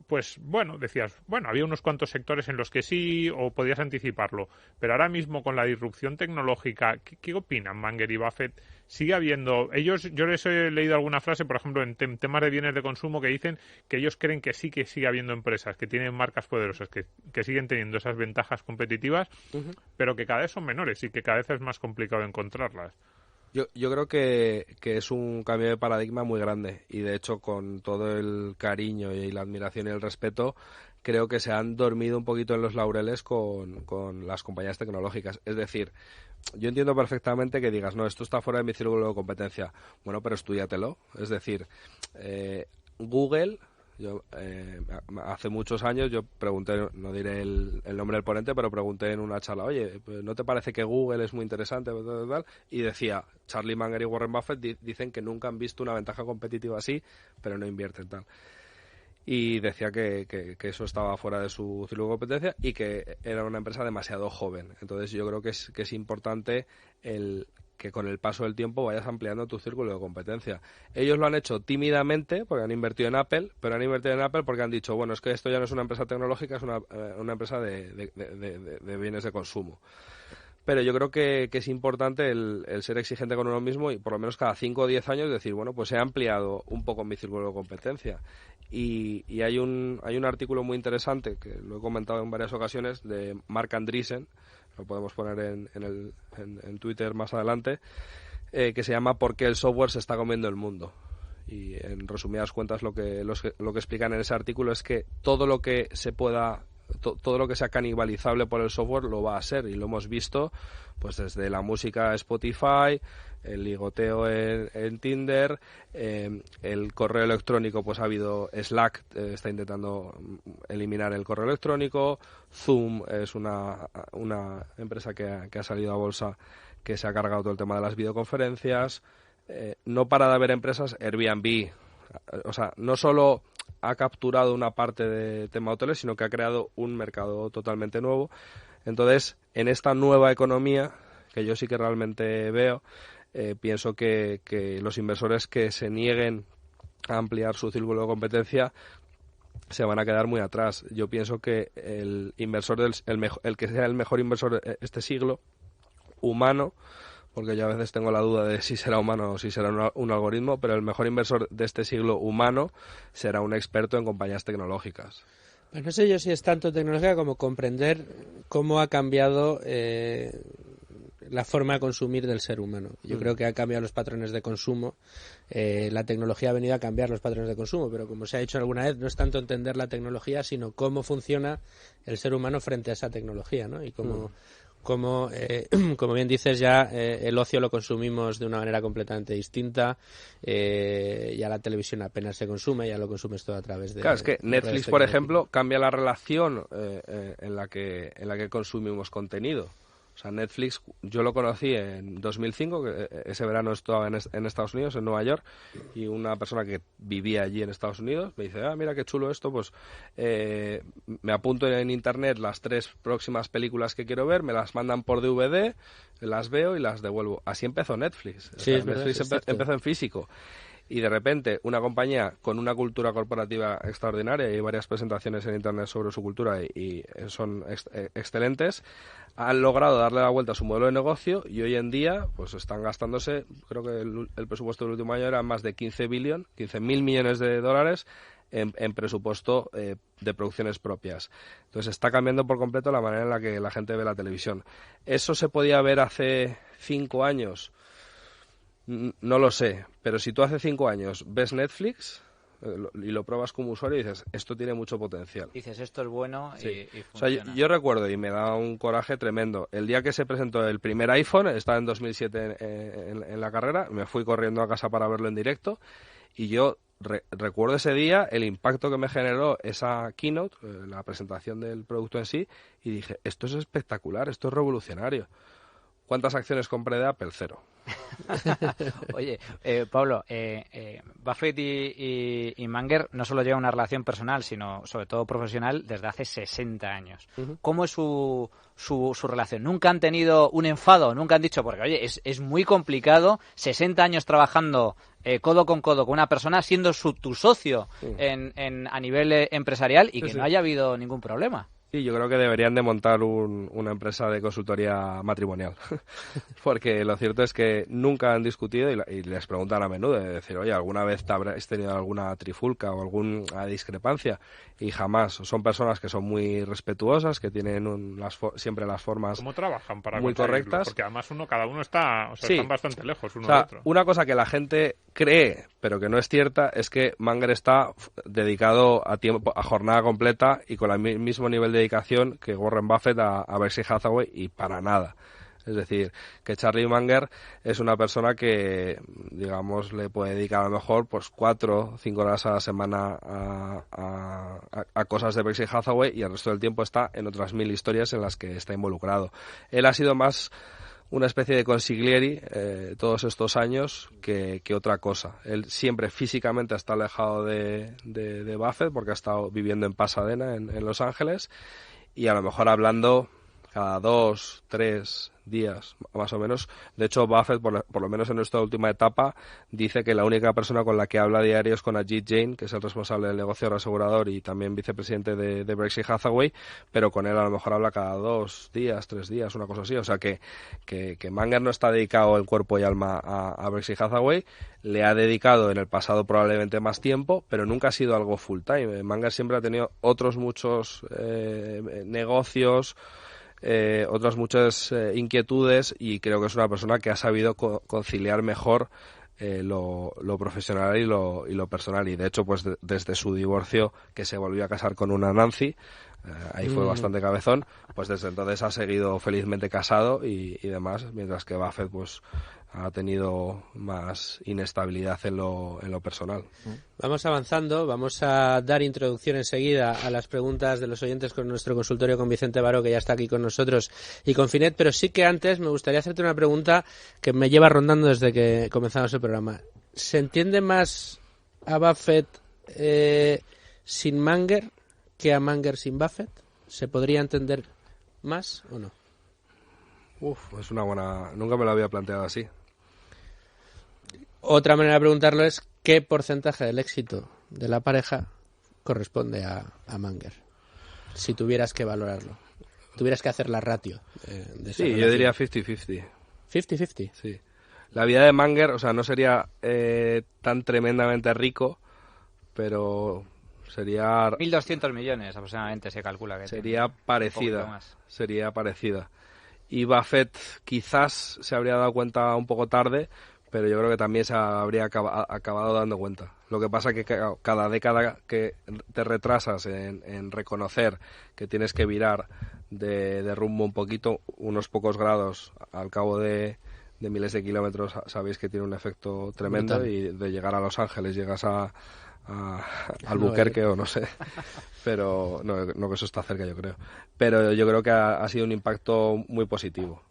pues bueno, decías, bueno, había unos cuantos sectores en los que sí, o podías anticiparlo, pero ahora mismo con la disrupción tecnológica, ¿qué opinan Munger y Buffett? Sigue habiendo, yo les he leído alguna frase, por ejemplo, en temas de bienes de consumo, que dicen que ellos creen que sí, que sigue habiendo empresas que tienen marcas poderosas, que siguen teniendo esas ventajas competitivas, pero que cada vez son menores y que cada vez es más complicado encontrarlas. Yo creo que es un cambio de paradigma muy grande, y de hecho, con todo el cariño y la admiración y el respeto, creo que se han dormido un poquito en los laureles con las compañías tecnológicas. Es decir, yo entiendo perfectamente que digas, no, esto está fuera de mi círculo de competencia. Bueno, pero estudiatelo. Es decir, Google... hace muchos años yo pregunté, no diré el nombre del ponente, pero pregunté en una charla, oye, pues, ¿no te parece que Google es muy interesante? Y decía, Charlie Munger y Warren Buffett dicen que nunca han visto una ventaja competitiva así, pero no invierten tal. Y decía que eso estaba fuera de su círculo de competencia y que era una empresa demasiado joven. Entonces yo creo que es importante que con el paso del tiempo vayas ampliando tu círculo de competencia. Ellos lo han hecho tímidamente porque han invertido en Apple, pero han invertido en Apple porque han dicho, bueno, es que esto ya no es una empresa tecnológica, es una empresa de bienes de consumo. Pero yo creo que es importante el ser exigente con uno mismo, y por lo menos cada 5 o 10 años decir, bueno, pues he ampliado un poco mi círculo de competencia. Y hay un artículo muy interesante, que lo he comentado en varias ocasiones, de Mark Andreessen, lo podemos poner en Twitter más adelante, que se llama ¿Por qué el software se está comiendo el mundo? Y en resumidas cuentas lo que explican en ese artículo es que todo lo que se pueda, todo lo que sea canibalizable por el software lo va a ser, y lo hemos visto pues desde la música Spotify, el ligoteo en Tinder, el correo electrónico, pues ha habido Slack, está intentando eliminar el correo electrónico, Zoom es una empresa que ha salido a bolsa, que se ha cargado todo el tema de las videoconferencias, no para de haber empresas, Airbnb, o sea, no solo ha capturado una parte de tema hoteles, sino que ha creado un mercado totalmente nuevo. Entonces, en esta nueva economía, que yo sí que realmente veo, pienso que los inversores que se nieguen a ampliar su círculo de competencia se van a quedar muy atrás. Yo pienso que el inversor, el que sea el mejor inversor de este siglo, humano, porque yo a veces tengo la duda de si será humano o si será un algoritmo, pero el mejor inversor de este siglo humano será un experto en compañías tecnológicas. Pues no sé yo si es tanto tecnología como comprender cómo ha cambiado la forma de consumir del ser humano. Yo creo que ha cambiado los patrones de consumo. La tecnología ha venido a cambiar los patrones de consumo, pero como se ha dicho alguna vez, no es tanto entender la tecnología, sino cómo funciona el ser humano frente a esa tecnología, ¿no? Y cómo como bien dices, ya el ocio lo consumimos de una manera completamente distinta. Ya la televisión apenas se consume, ya lo consumes todo a través de... Claro, es que Netflix, por ejemplo, cambia la relación en la que consumimos contenido. O sea, Netflix, yo lo conocí en 2005, que ese verano estaba en Estados Unidos, en Nueva York, y una persona que vivía allí en Estados Unidos me dice, mira qué chulo esto, pues me apunto en internet las 3 próximas películas que quiero ver, me las mandan por DVD, las veo y las devuelvo. Así empezó Netflix. Sí, o sea, Netflix empezó en físico. Y de repente una compañía con una cultura corporativa extraordinaria, y hay varias presentaciones en internet sobre su cultura y son excelentes, han logrado darle la vuelta a su modelo de negocio y hoy en día pues están gastándose, creo que el presupuesto del último año era más de 15.000 millones de dólares en presupuesto de producciones propias. Entonces está cambiando por completo la manera en la que la gente ve la televisión. ¿Eso se podía ver hace 5 años? No lo sé, pero si tú hace 5 años ves Netflix y lo pruebas como usuario y dices, esto tiene mucho potencial. Dices, esto es bueno sí. y O funciona. sea, yo recuerdo, y me da un coraje tremendo, el día que se presentó el primer iPhone, estaba en 2007 en la carrera, me fui corriendo a casa para verlo en directo, y yo recuerdo ese día el impacto que me generó esa keynote, la presentación del producto en sí, y dije, esto es espectacular, esto es revolucionario. ¿Cuántas acciones compré de Apple? 0. Oye, Pablo, Buffett y Munger no solo llevan una relación personal, sino sobre todo profesional desde hace 60 años. Uh-huh. ¿Cómo es su relación? ¿Nunca han tenido un enfado? ¿Nunca han dicho, porque oye, es muy complicado 60 años trabajando codo con una persona, siendo tu socio a nivel empresarial y que no haya habido ningún problema? Sí, yo creo que deberían de montar una empresa de consultoría matrimonial, porque lo cierto es que nunca han discutido y les preguntan a menudo, de decir, oye, ¿alguna vez te habrás tenido alguna trifulca o alguna discrepancia? Y jamás. Son personas que son muy respetuosas, que tienen siempre las formas ¿Cómo trabajan para muy correctas? Porque además cada uno está, sí. Están bastante lejos uno o sea, del otro. Una cosa que la gente cree, pero que no es cierta, es que Munger está dedicado a jornada completa y con el mismo nivel de dedicación que Warren Buffett a Berkshire Hathaway, y para nada. Es decir, que Charlie Munger es una persona que, digamos, le puede dedicar a lo mejor pues 4 o 5 horas a la semana a cosas de Berkshire Hathaway, y el resto del tiempo está en otras 1000 historias en las que está involucrado. Él ha sido más una especie de consiglieri todos estos años que otra cosa. Él siempre físicamente está alejado de Buffett porque ha estado viviendo en Pasadena, en Los Ángeles, y a lo mejor hablando cada 2, 3 días, más o menos. De hecho, Buffett, por lo menos en esta última etapa, dice que la única persona con la que habla a diario es con Ajit Jain, que es el responsable del negocio reasegurador y también vicepresidente de Berkshire Hathaway, pero con él a lo mejor habla cada 2 días, 3 días, una cosa así. O sea que Munger no está dedicado en cuerpo y alma a Berkshire Hathaway, le ha dedicado en el pasado probablemente más tiempo, pero nunca ha sido algo full time. Munger siempre ha tenido otros muchos negocios, otras muchas inquietudes, y creo que es una persona que ha sabido conciliar mejor lo profesional y lo personal, y de hecho pues desde su divorcio, que se volvió a casar con una Nancy, ahí fue bastante cabezón, pues desde entonces ha seguido felizmente casado y demás, mientras que Buffett pues ha tenido más inestabilidad en lo personal. Vamos avanzando, vamos a dar introducción enseguida a las preguntas de los oyentes con nuestro consultorio con Vicente Baró, que ya está aquí con nosotros, y con Finet, pero sí que antes me gustaría hacerte una pregunta que me lleva rondando desde que comenzamos el programa. ¿Se entiende más a Buffett sin Munger que a Munger sin Buffett? ¿Se podría entender más o no? Es una buena... Nunca me lo había planteado así. Otra manera de preguntarlo es ¿qué porcentaje del éxito de la pareja corresponde a Munger? Si tuvieras que valorarlo, tuvieras que hacer la ratio de esa relación. Yo diría 50-50. 50-50. Sí. La vida de Munger, o sea, no sería tan tremendamente rico, pero sería... 1.200 millones aproximadamente se calcula que sería parecida. Sería parecida. Y Buffett quizás se habría dado cuenta un poco tarde, pero yo creo que también se habría acabado dando cuenta. Lo que pasa es que cada década que te retrasas en reconocer que tienes que virar de rumbo un poquito, unos pocos grados al cabo de miles de kilómetros, sabéis que tiene un efecto tremendo. Brutal. Y de llegar a Los Ángeles llegas a Albuquerque o no sé, pero no que eso está cerca, yo creo, pero yo creo que ha sido un impacto muy positivo.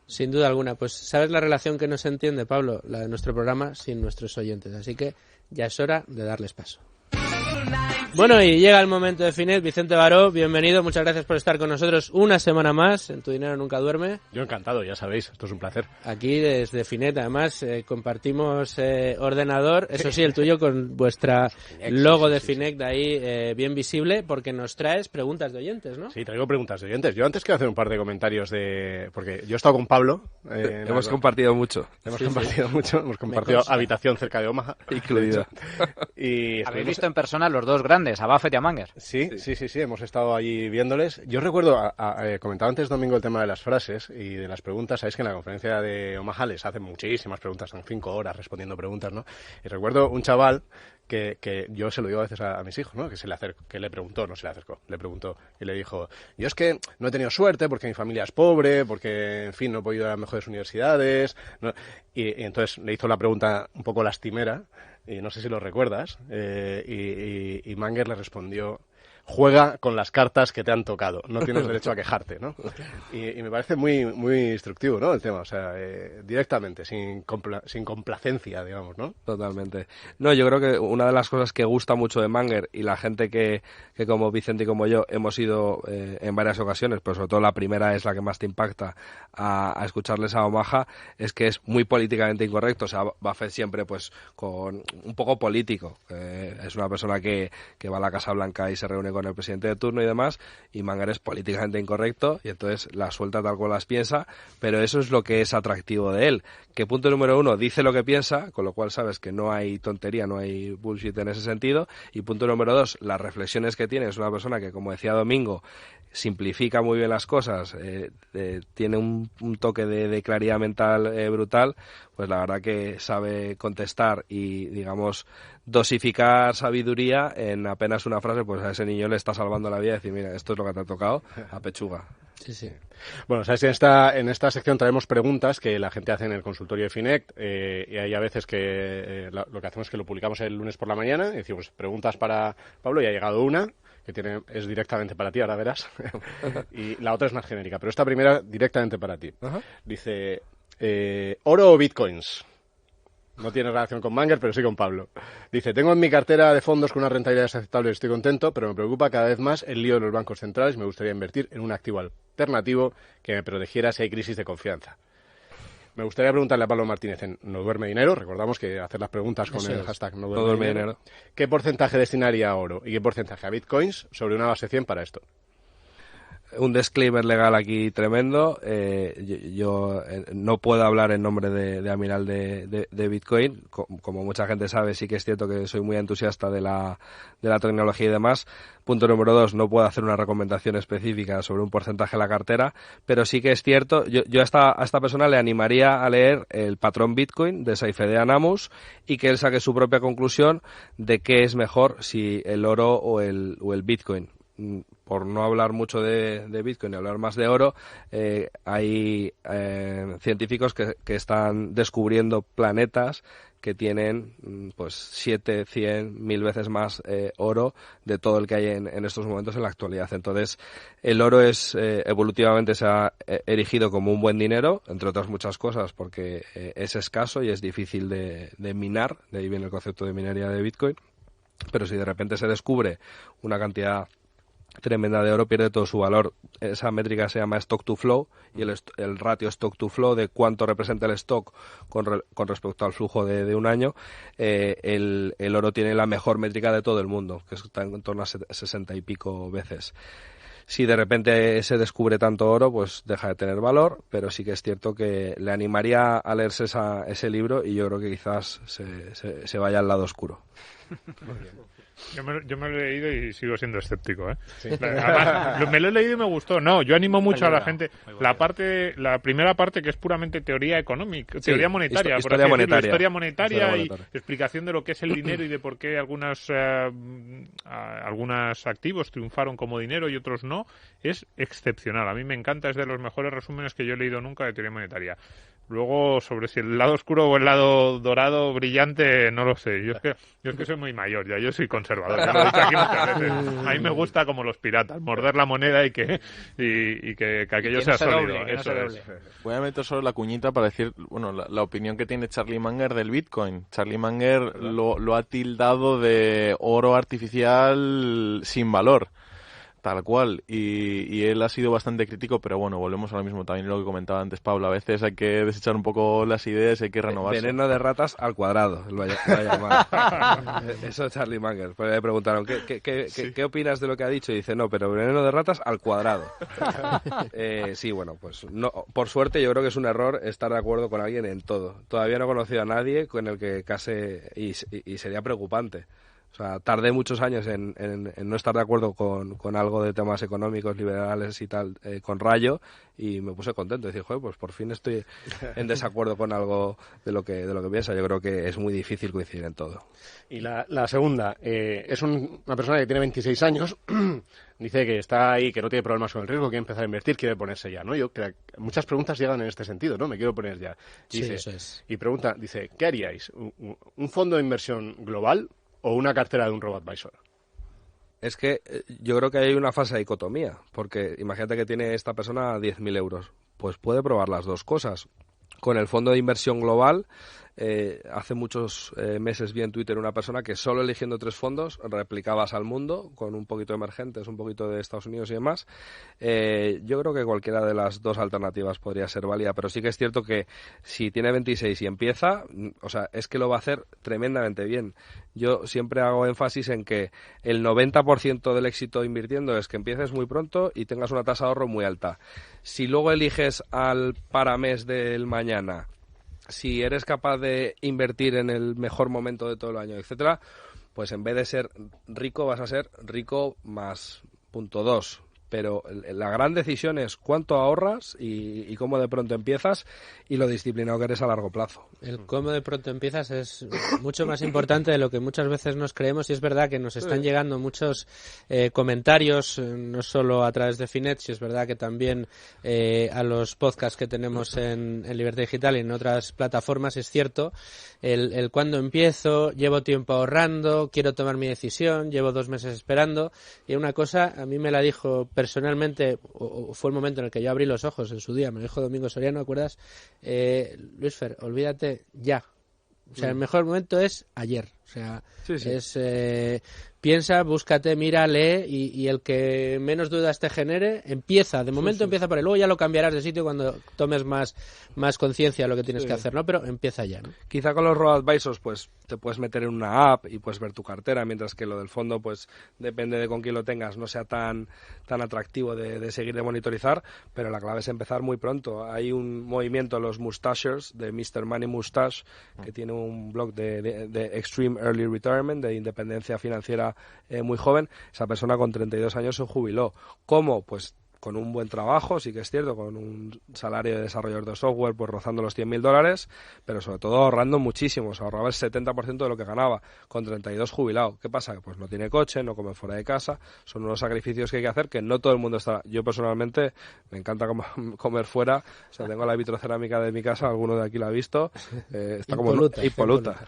Sin duda alguna. Pues sabes la relación que no se entiende, Pablo, la de nuestro programa sin nuestros oyentes, así que ya es hora de darles paso. Bueno, y llega el momento de Finet. Vicente Baró, bienvenido, muchas gracias por estar con nosotros una semana más en Tu Dinero Nunca Duerme. Yo encantado, ya sabéis, esto es un placer. Aquí desde Finet, además, compartimos ordenador, eso sí, el tuyo con vuestra logo de Finet de ahí bien visible, porque nos traes preguntas de oyentes, ¿no? Sí, traigo preguntas de oyentes. Yo antes quiero hacer un par de comentarios porque yo he estado con Pablo. Hemos compartido mucho. Hemos compartido habitación cerca de Omaha. Incluida. Y habéis visto en persona los dos grandes, a Buffett y a Munger. Sí, hemos estado allí viéndoles. Yo recuerdo, comentaba antes Domingo el tema de las frases y de las preguntas. Sabéis que en la conferencia de Omaha les hacen muchísimas preguntas, son 5 horas respondiendo preguntas, ¿no? Y recuerdo un chaval que yo se lo digo a veces a mis hijos, ¿no? Que le preguntó, no se le acercó, le preguntó y le dijo: yo es que no he tenido suerte porque mi familia es pobre, porque, en fin, no he podido ir a las mejores universidades, ¿no? Y entonces le hizo la pregunta un poco lastimera, y no sé si lo recuerdas, y Munger le respondió: juega con las cartas que te han tocado, no tienes derecho a quejarte, ¿no? Y me parece muy muy instructivo, ¿no? El tema, o sea, directamente, sin complacencia, digamos, ¿no? Totalmente. No, yo creo que una de las cosas que gusta mucho de Munger, y la gente que como Vicente y como yo hemos ido en varias ocasiones, pero sobre todo la primera es la que más te impacta, a escucharles a Omaha, es que es muy políticamente incorrecto. O sea, Buffett siempre pues con un poco político, es una persona que va a la Casa Blanca y se reúne con el presidente de turno y demás, y Munger es políticamente incorrecto y entonces la suelta tal cual las piensa, pero eso es lo que es atractivo de él, que punto número 1, dice lo que piensa, con lo cual sabes que no hay tontería, no hay bullshit en ese sentido, y punto número 2, las reflexiones que tiene. Es una persona que, como decía Domingo, simplifica muy bien las cosas, tiene un toque de claridad mental brutal, pues la verdad que sabe contestar y, digamos, dosificar sabiduría en apenas una frase. Pues a ese niño le está salvando la vida y decir: mira, esto es lo que te ha tocado, a pechuga. Sí. Bueno, sabes que en esta sección traemos preguntas que la gente hace en el consultorio de Finet, y hay a veces que lo que hacemos es que lo publicamos el lunes por la mañana y decimos: preguntas para Pablo, y ha llegado una que es directamente para ti, ahora verás, y la otra es más genérica, pero esta primera directamente para ti. Uh-huh. Dice: ¿oro o bitcoins? No tiene relación con Munger, pero sí con Pablo. Dice: tengo en mi cartera de fondos con una rentabilidad aceptable y estoy contento, pero me preocupa cada vez más el lío de los bancos centrales y me gustaría invertir en un activo alternativo que me protegiera si hay crisis de confianza. Me gustaría preguntarle a Pablo Martínez en No Duerme Dinero, recordamos que hacer las preguntas con el hashtag No Duerme Dinero, ¿qué porcentaje destinaría a oro y qué porcentaje a bitcoins sobre una base 100 para esto? Un disclaimer legal aquí tremendo. Yo no puedo hablar en nombre de Amiral de Bitcoin. Como mucha gente sabe, sí que es cierto que soy muy entusiasta de la tecnología y demás. Punto número 2, no puedo hacer una recomendación específica sobre un porcentaje de la cartera, pero sí que es cierto, yo a esta persona le animaría a leer el patrón Bitcoin de Saifedean Ammous y que él saque su propia conclusión de qué es mejor, si el oro o el Bitcoin. Por no hablar mucho de Bitcoin y hablar más de oro, hay científicos que están descubriendo planetas que tienen pues 7, 100, 1000 veces más oro de todo el que hay en estos momentos en la actualidad. Entonces, el oro evolutivamente se ha erigido como un buen dinero, entre otras muchas cosas, porque es escaso y es difícil de minar, de ahí viene el concepto de minería de Bitcoin. Pero si de repente se descubre una cantidad tremenda de oro, pierde todo su valor. Esa métrica se llama stock to flow, y el ratio stock to flow, de cuánto representa el stock con respecto al flujo de un año, el oro tiene la mejor métrica de todo el mundo, que está en torno a 60 y pico veces. Si de repente se descubre tanto oro, pues deja de tener valor, pero sí que es cierto que le animaría a leerse ese libro, y yo creo que quizás se vaya al lado oscuro. Muy bien. Yo me lo he leído y sigo siendo escéptico, ¿eh? Sí. Además, me lo he leído y me gustó. No, yo animo mucho a la gente. La primera parte que es puramente teoría económica, teoría monetaria, historia monetaria y explicación de lo que es el dinero y de por qué algunos activos triunfaron como dinero y otros no, es excepcional. A mí me encanta, es de los mejores resúmenes que yo he leído nunca de teoría monetaria. Luego, sobre si el lado oscuro o el lado dorado brillante, no lo sé. Yo es que soy muy mayor ya, yo soy conservador. Ya lo he dicho aquí muchas veces. A mí me gusta como los piratas, morder la moneda y que aquello sea sólido. Eso es. Voy a meter solo la cuñita para decir, bueno, la opinión que tiene Charlie Munger del Bitcoin. Charlie Munger lo ha tildado de oro artificial sin valor. Tal cual, y él ha sido bastante crítico, pero bueno, volvemos ahora mismo también a lo que comentaba antes Pablo, a veces hay que desechar un poco las ideas, hay que renovarse. Veneno de ratas al cuadrado, lo ha llamado. Eso es Charlie Munger. Pues le preguntaron, ¿qué opinas de lo que ha dicho? Y dice, no, pero veneno de ratas al cuadrado. Sí, bueno, pues no, por suerte yo creo que es un error estar de acuerdo con alguien en todo. Todavía no he conocido a nadie con el que case, y sería preocupante. O sea, tardé muchos años en no estar de acuerdo con algo de temas económicos, liberales y tal, con Rayo, y me puse contento. Decir, joder, pues por fin estoy en desacuerdo con algo de lo que piensa. Yo creo que es muy difícil coincidir en todo. Y la segunda, es una persona que tiene 26 años, dice que está ahí, que no tiene problemas con el riesgo, quiere empezar a invertir, quiere ponerse ya, ¿no? Muchas preguntas llegan en este sentido, ¿no? Me quiero poner ya. Dice, sí, eso es. Y pregunta, dice, ¿qué haríais? ¿Un fondo de inversión global o una cartera de un robo-advisor? Es que yo creo que hay una falsa dicotomía, porque imagínate que tiene esta persona 10.000 euros, pues puede probar las dos cosas. Con el fondo de inversión global, hace muchos meses vi en Twitter una persona que solo eligiendo 3 fondos replicabas al mundo, con un poquito de emergentes, un poquito de Estados Unidos y demás. Yo creo que cualquiera de las dos alternativas podría ser válida, pero sí que es cierto que si tiene 26 y empieza, o sea, es que lo va a hacer tremendamente bien. Yo siempre hago énfasis en que el 90% del éxito invirtiendo es que empieces muy pronto y tengas una tasa de ahorro muy alta. Si luego eliges al paramés del mañana, si eres capaz de invertir en el mejor momento de todo el año, etcétera, pues en vez de ser rico vas a ser rico más .2. Pero la gran decisión es cuánto ahorras y cómo de pronto empiezas y lo disciplinado que eres a largo plazo. El cómo de pronto empiezas es mucho más importante de lo que muchas veces nos creemos, y es verdad que nos están llegando muchos comentarios, no solo a través de Finet, si es verdad que también a los podcasts que tenemos en Libertad Digital y en otras plataformas. Es cierto, el cuándo empiezo, llevo tiempo ahorrando, quiero tomar mi decisión, llevo 2 meses esperando, y una cosa a mí me la dijo personalmente, o fue el momento en el que yo abrí los ojos en su día, me dijo Domingo Soriano, ¿acuerdas? Luis Fer, olvídate ya. O sea, el mejor momento es ayer. O sea, es piensa, búscate, mira, lee, y el que menos dudas te genere, empieza. De momento empieza por ahí. Luego ya lo cambiarás de sitio cuando tomes más conciencia de lo que tienes que hacer, ¿no? Pero empieza ya, ¿no? Quizá con los robo-advisors, pues te puedes meter en una app y puedes ver tu cartera, mientras que lo del fondo, pues depende de con quién lo tengas, no sea tan atractivo de seguir, de monitorizar, pero la clave es empezar muy pronto. Hay un movimiento, los mustachers, de Mr. Money Mustache, que tiene un blog de Extreme Early Retirement, de independencia financiera muy joven. Esa persona con 32 años se jubiló. ¿Cómo? Pues con un buen trabajo, sí que es cierto, con un salario de desarrollador de software pues rozando los $100.000, pero sobre todo ahorrando muchísimo. Se ahorraba el 70% de lo que ganaba, con 32 jubilado. ¿Qué pasa? Pues no tiene coche, no come fuera de casa, son unos sacrificios que hay que hacer que no todo el mundo está. Yo personalmente me encanta comer fuera, o sea, tengo la vitrocerámica de mi casa, alguno de aquí la ha visto, está como impoluta.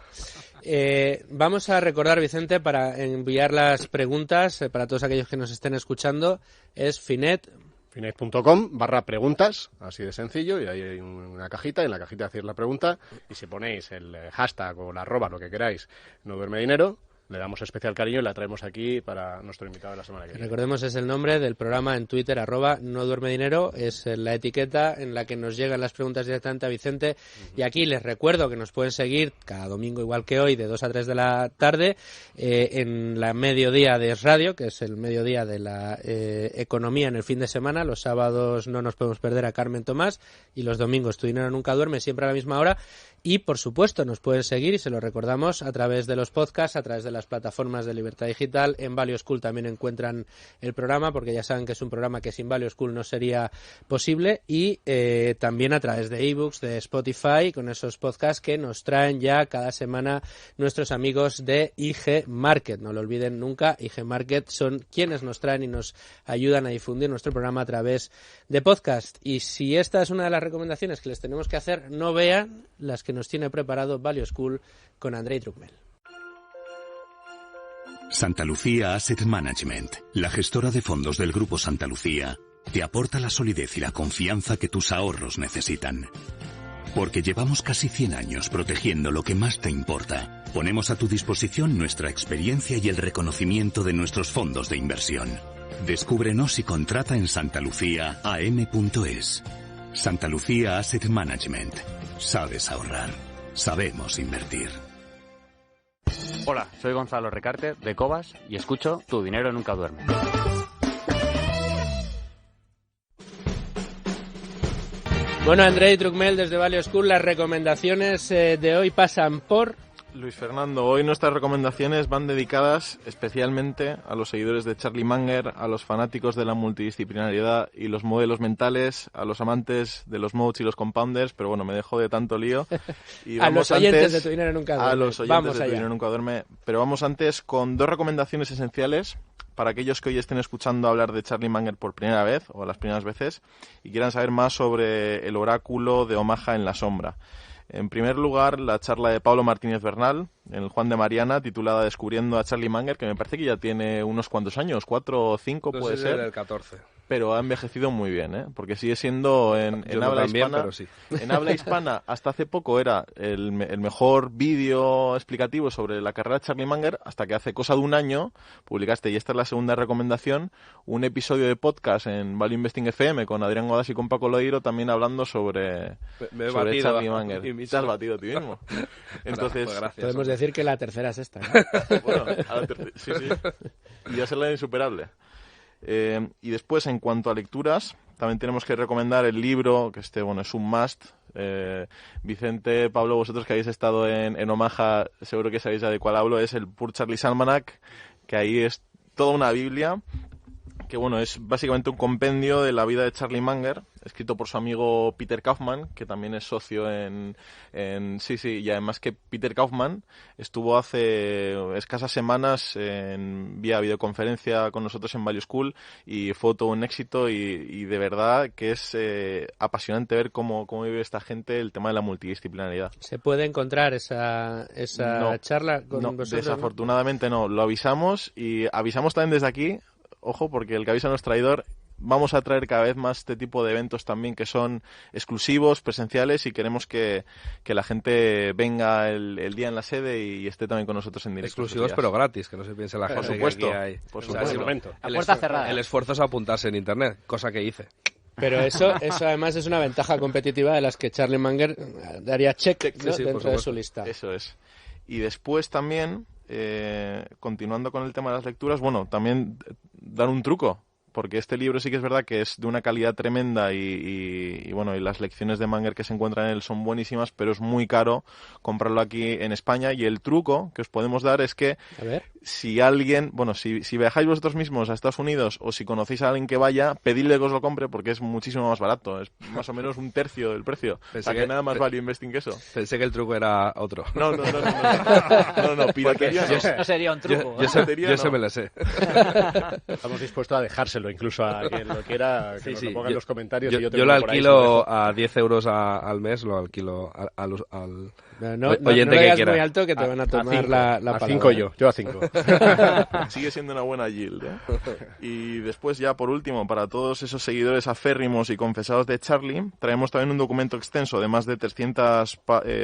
Vamos a recordar, Vicente, para enviar las preguntas para todos aquellos que nos estén escuchando, es finet.com/preguntas, así de sencillo, y ahí hay una cajita, y en la cajita hacéis la pregunta, y si ponéis el hashtag o la arroba, lo que queráis, no duerme dinero, le damos especial cariño y la traemos aquí para nuestro invitado de la semana que viene. Recordemos, es el nombre del programa en Twitter, @noduermedinero, es la etiqueta en la que nos llegan las preguntas directamente a Vicente. Y aquí les recuerdo que nos pueden seguir cada domingo, igual que hoy, de 2 a 3 de la tarde, en la mediodía de Es Radio, que es el mediodía de la economía en el fin de semana. Los sábados no nos podemos perder a Carmen Tomás, y los domingos Tu Dinero Nunca Duerme, siempre a la misma hora. Y, por supuesto, nos pueden seguir, y se lo recordamos, a través de los podcasts, a través de las plataformas de Libertad Digital. En Value School también encuentran el programa, porque ya saben que es un programa que sin Value School no sería posible. Y también a través de ebooks, de Spotify, con esos podcasts que nos traen ya cada semana nuestros amigos de IG Market. No lo olviden nunca, IG Market son quienes nos traen y nos ayudan a difundir nuestro programa a través de podcast. Y si esta es una de las recomendaciones que les tenemos que hacer, no vean las que nos tiene preparado Value School con Andrei Druckmel. Santa Lucía Asset Management, la gestora de fondos del Grupo Santa Lucía, te aporta la solidez y la confianza que tus ahorros necesitan. Porque llevamos casi 100 años protegiendo lo que más te importa. Ponemos a tu disposición nuestra experiencia y el reconocimiento de nuestros fondos de inversión. Descúbrenos y contrata en santaluciaam.es. Santa Lucía Asset Management. Sabes ahorrar. Sabemos invertir. Hola, soy Gonzalo Recarte de Cobas y escucho Tu Dinero Nunca Duerme. Bueno, Andrei Druckmel desde Value School, las recomendaciones de hoy pasan por... Luis Fernando, hoy nuestras recomendaciones van dedicadas especialmente a los seguidores de Charlie Munger, a los fanáticos de la multidisciplinariedad y los modelos mentales, a los amantes de los modes y los compounders, pero bueno, me dejo de tanto lío. Y a los oyentes de Tu Dinero Nunca Duerme. A los oyentes de Tu Dinero Nunca Duerme. Pero vamos antes con 2 recomendaciones esenciales para aquellos que hoy estén escuchando hablar de Charlie Munger por primera vez o las primeras veces y quieran saber más sobre el oráculo de Omaha en la sombra. En primer lugar, la charla de Pablo Martínez Bernal en el Juan de Mariana, titulada Descubriendo a Charlie Munger, que me parece que ya tiene unos cuantos años, 4 o 5 no puede sé ser. El 14. Pero ha envejecido muy bien, ¿eh? Porque sigue siendo en habla hispana. Pero sí. En habla hispana, hasta hace poco era el mejor vídeo explicativo sobre la carrera de Charlie Munger, hasta que hace cosa de un año publicaste, y esta es la segunda recomendación, un episodio de podcast en Value Investing FM con Adrián Godas y con Paco Lodeiro, también hablando sobre Charlie Munger. Te has batido a ti mismo. Entonces, pues gracias, podemos decir que la tercera es esta, ¿no? Bueno, sí. Y ya ser la insuperable. Y después, en cuanto a lecturas, también tenemos que recomendar el libro, que es un must. Vicente, Pablo, vosotros que habéis estado en Omaha, seguro que sabéis ya de cuál hablo, es el Poor Charlie's Almanac, que ahí es toda una Biblia, que es básicamente un compendio de la vida de Charlie Munger, escrito por su amigo Peter Kaufman, que también es socio y además que Peter Kaufman estuvo hace escasas semanas vía videoconferencia con nosotros en Value School y fue todo un éxito y de verdad que es apasionante ver cómo vive esta gente el tema de la multidisciplinaridad. ¿Se puede encontrar esa charla con vosotros? Desafortunadamente no, lo avisamos y avisamos también desde aquí. Ojo, porque el que avisa no es traidor. Vamos a traer cada vez más este tipo de eventos también que son exclusivos, presenciales, y queremos que la gente venga el día en la sede y esté también con nosotros en directo. Exclusivos pero gratis, que no se piense la gente. Por supuesto. Por supuesto. A puerta cerrada. El esfuerzo es apuntarse en internet, cosa que hice. Pero eso además es una ventaja competitiva de las que Charlie Munger daría check, ¿no? Dentro de su lista. Eso es. Y después también, continuando con el tema de las lecturas, también dar un truco, porque este libro sí que es verdad que es de una calidad tremenda y las lecciones de Munger que se encuentran en él son buenísimas, pero es muy caro comprarlo aquí en España, y el truco que os podemos dar es que si alguien, si viajáis vosotros mismos a Estados Unidos o si conocéis a alguien que vaya, pedidle que os lo compre porque es muchísimo más barato, es más o menos un tercio del precio. Pensé que nada más Value Investing que eso. Pensé que el truco era otro. No, piratería no sería un truco. Yo se me lo sé. Estamos dispuestos a dejárselo incluso a quien lo quiera, que nos lo ponga en los comentarios. Yo lo alquilo a 10 euros al mes, lo alquilo al oyente que quiera. Muy alto que te van a tomar la palabra. A 5 yo a 5. Sigue siendo una buena yield, ¿eh? Y después ya por último, para todos esos seguidores aférrimos y confesados de Charlie, traemos también un documento extenso de más de 300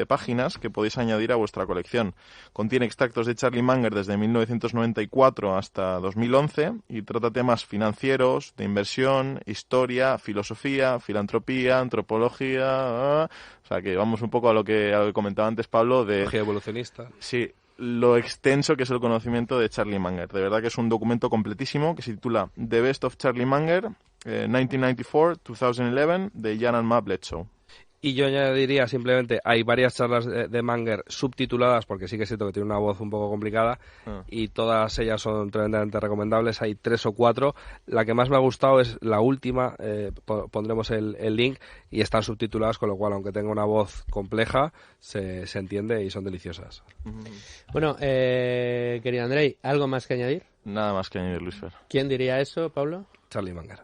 páginas que podéis añadir a vuestra colección. Contiene extractos de Charlie Munger desde 1994 hasta 2011 y trata temas financieros, de inversión, historia, filosofía, filantropía, antropología. O sea que vamos un poco a lo que comentaba antes Pablo de Psicología evolucionista. Sí, lo extenso que es el conocimiento de Charlie Munger. De verdad que es un documento completísimo que se titula The Best of Charlie Munger, 1994-2011, de Jan and Ma Bledsoe. Y yo añadiría simplemente, hay varias charlas de Manger subtituladas, porque sí que siento que tiene una voz un poco complicada, y todas ellas son tremendamente recomendables. Hay 3 o 4. La que más me ha gustado es la última, pondremos el link, y están subtituladas, con lo cual, aunque tenga una voz compleja, se entiende y son deliciosas. Bueno, querido Andrei, ¿algo más que añadir? Nada más que añadir, Luis Fer. ¿Quién diría eso, Pablo? Charlie Manger.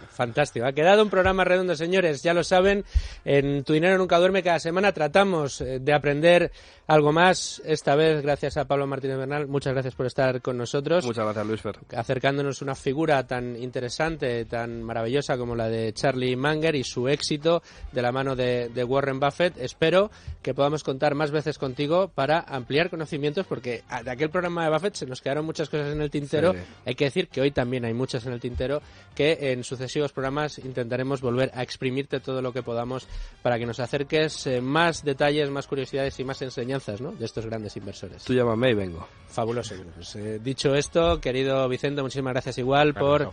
Fantástico. Ha quedado un programa redondo, señores. Ya lo saben, en Tu Dinero Nunca Duerme cada semana tratamos de aprender algo más. Esta vez, gracias a Pablo Martínez Bernal. Muchas gracias por estar con nosotros. Muchas gracias, Luis Fer. Acercándonos una figura tan interesante, tan maravillosa como la de Charlie Munger y su éxito de la mano de Warren Buffett. Espero que podamos contar más veces contigo para ampliar conocimientos, porque de aquel programa de Buffett se nos quedaron muchas cosas en el tintero. Sí. Hay que decir que hoy también hay muchas en el tintero, que en sucesivos programas intentaremos volver a exprimirte todo lo que podamos para que nos acerques más detalles, más curiosidades y más enseñanzas, ¿no?, de estos grandes inversores. Tú llámame y vengo. Fabuloso. Pues, dicho esto, querido Vicente, muchísimas gracias igual por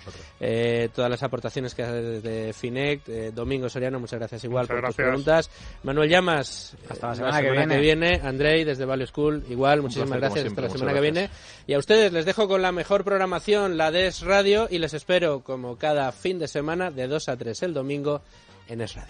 todas las aportaciones que haces desde Finect. Domingo Soriano, muchas gracias igual por tus preguntas. Manuel Llamas, hasta la semana que viene. Andrei, desde Value School, igual, muchísimas gracias, hasta la semana que viene. Y a ustedes les dejo con la mejor programación, la de Es Radio, y les espero como cada fin de semana de 2 a 3 el domingo en Es Radio.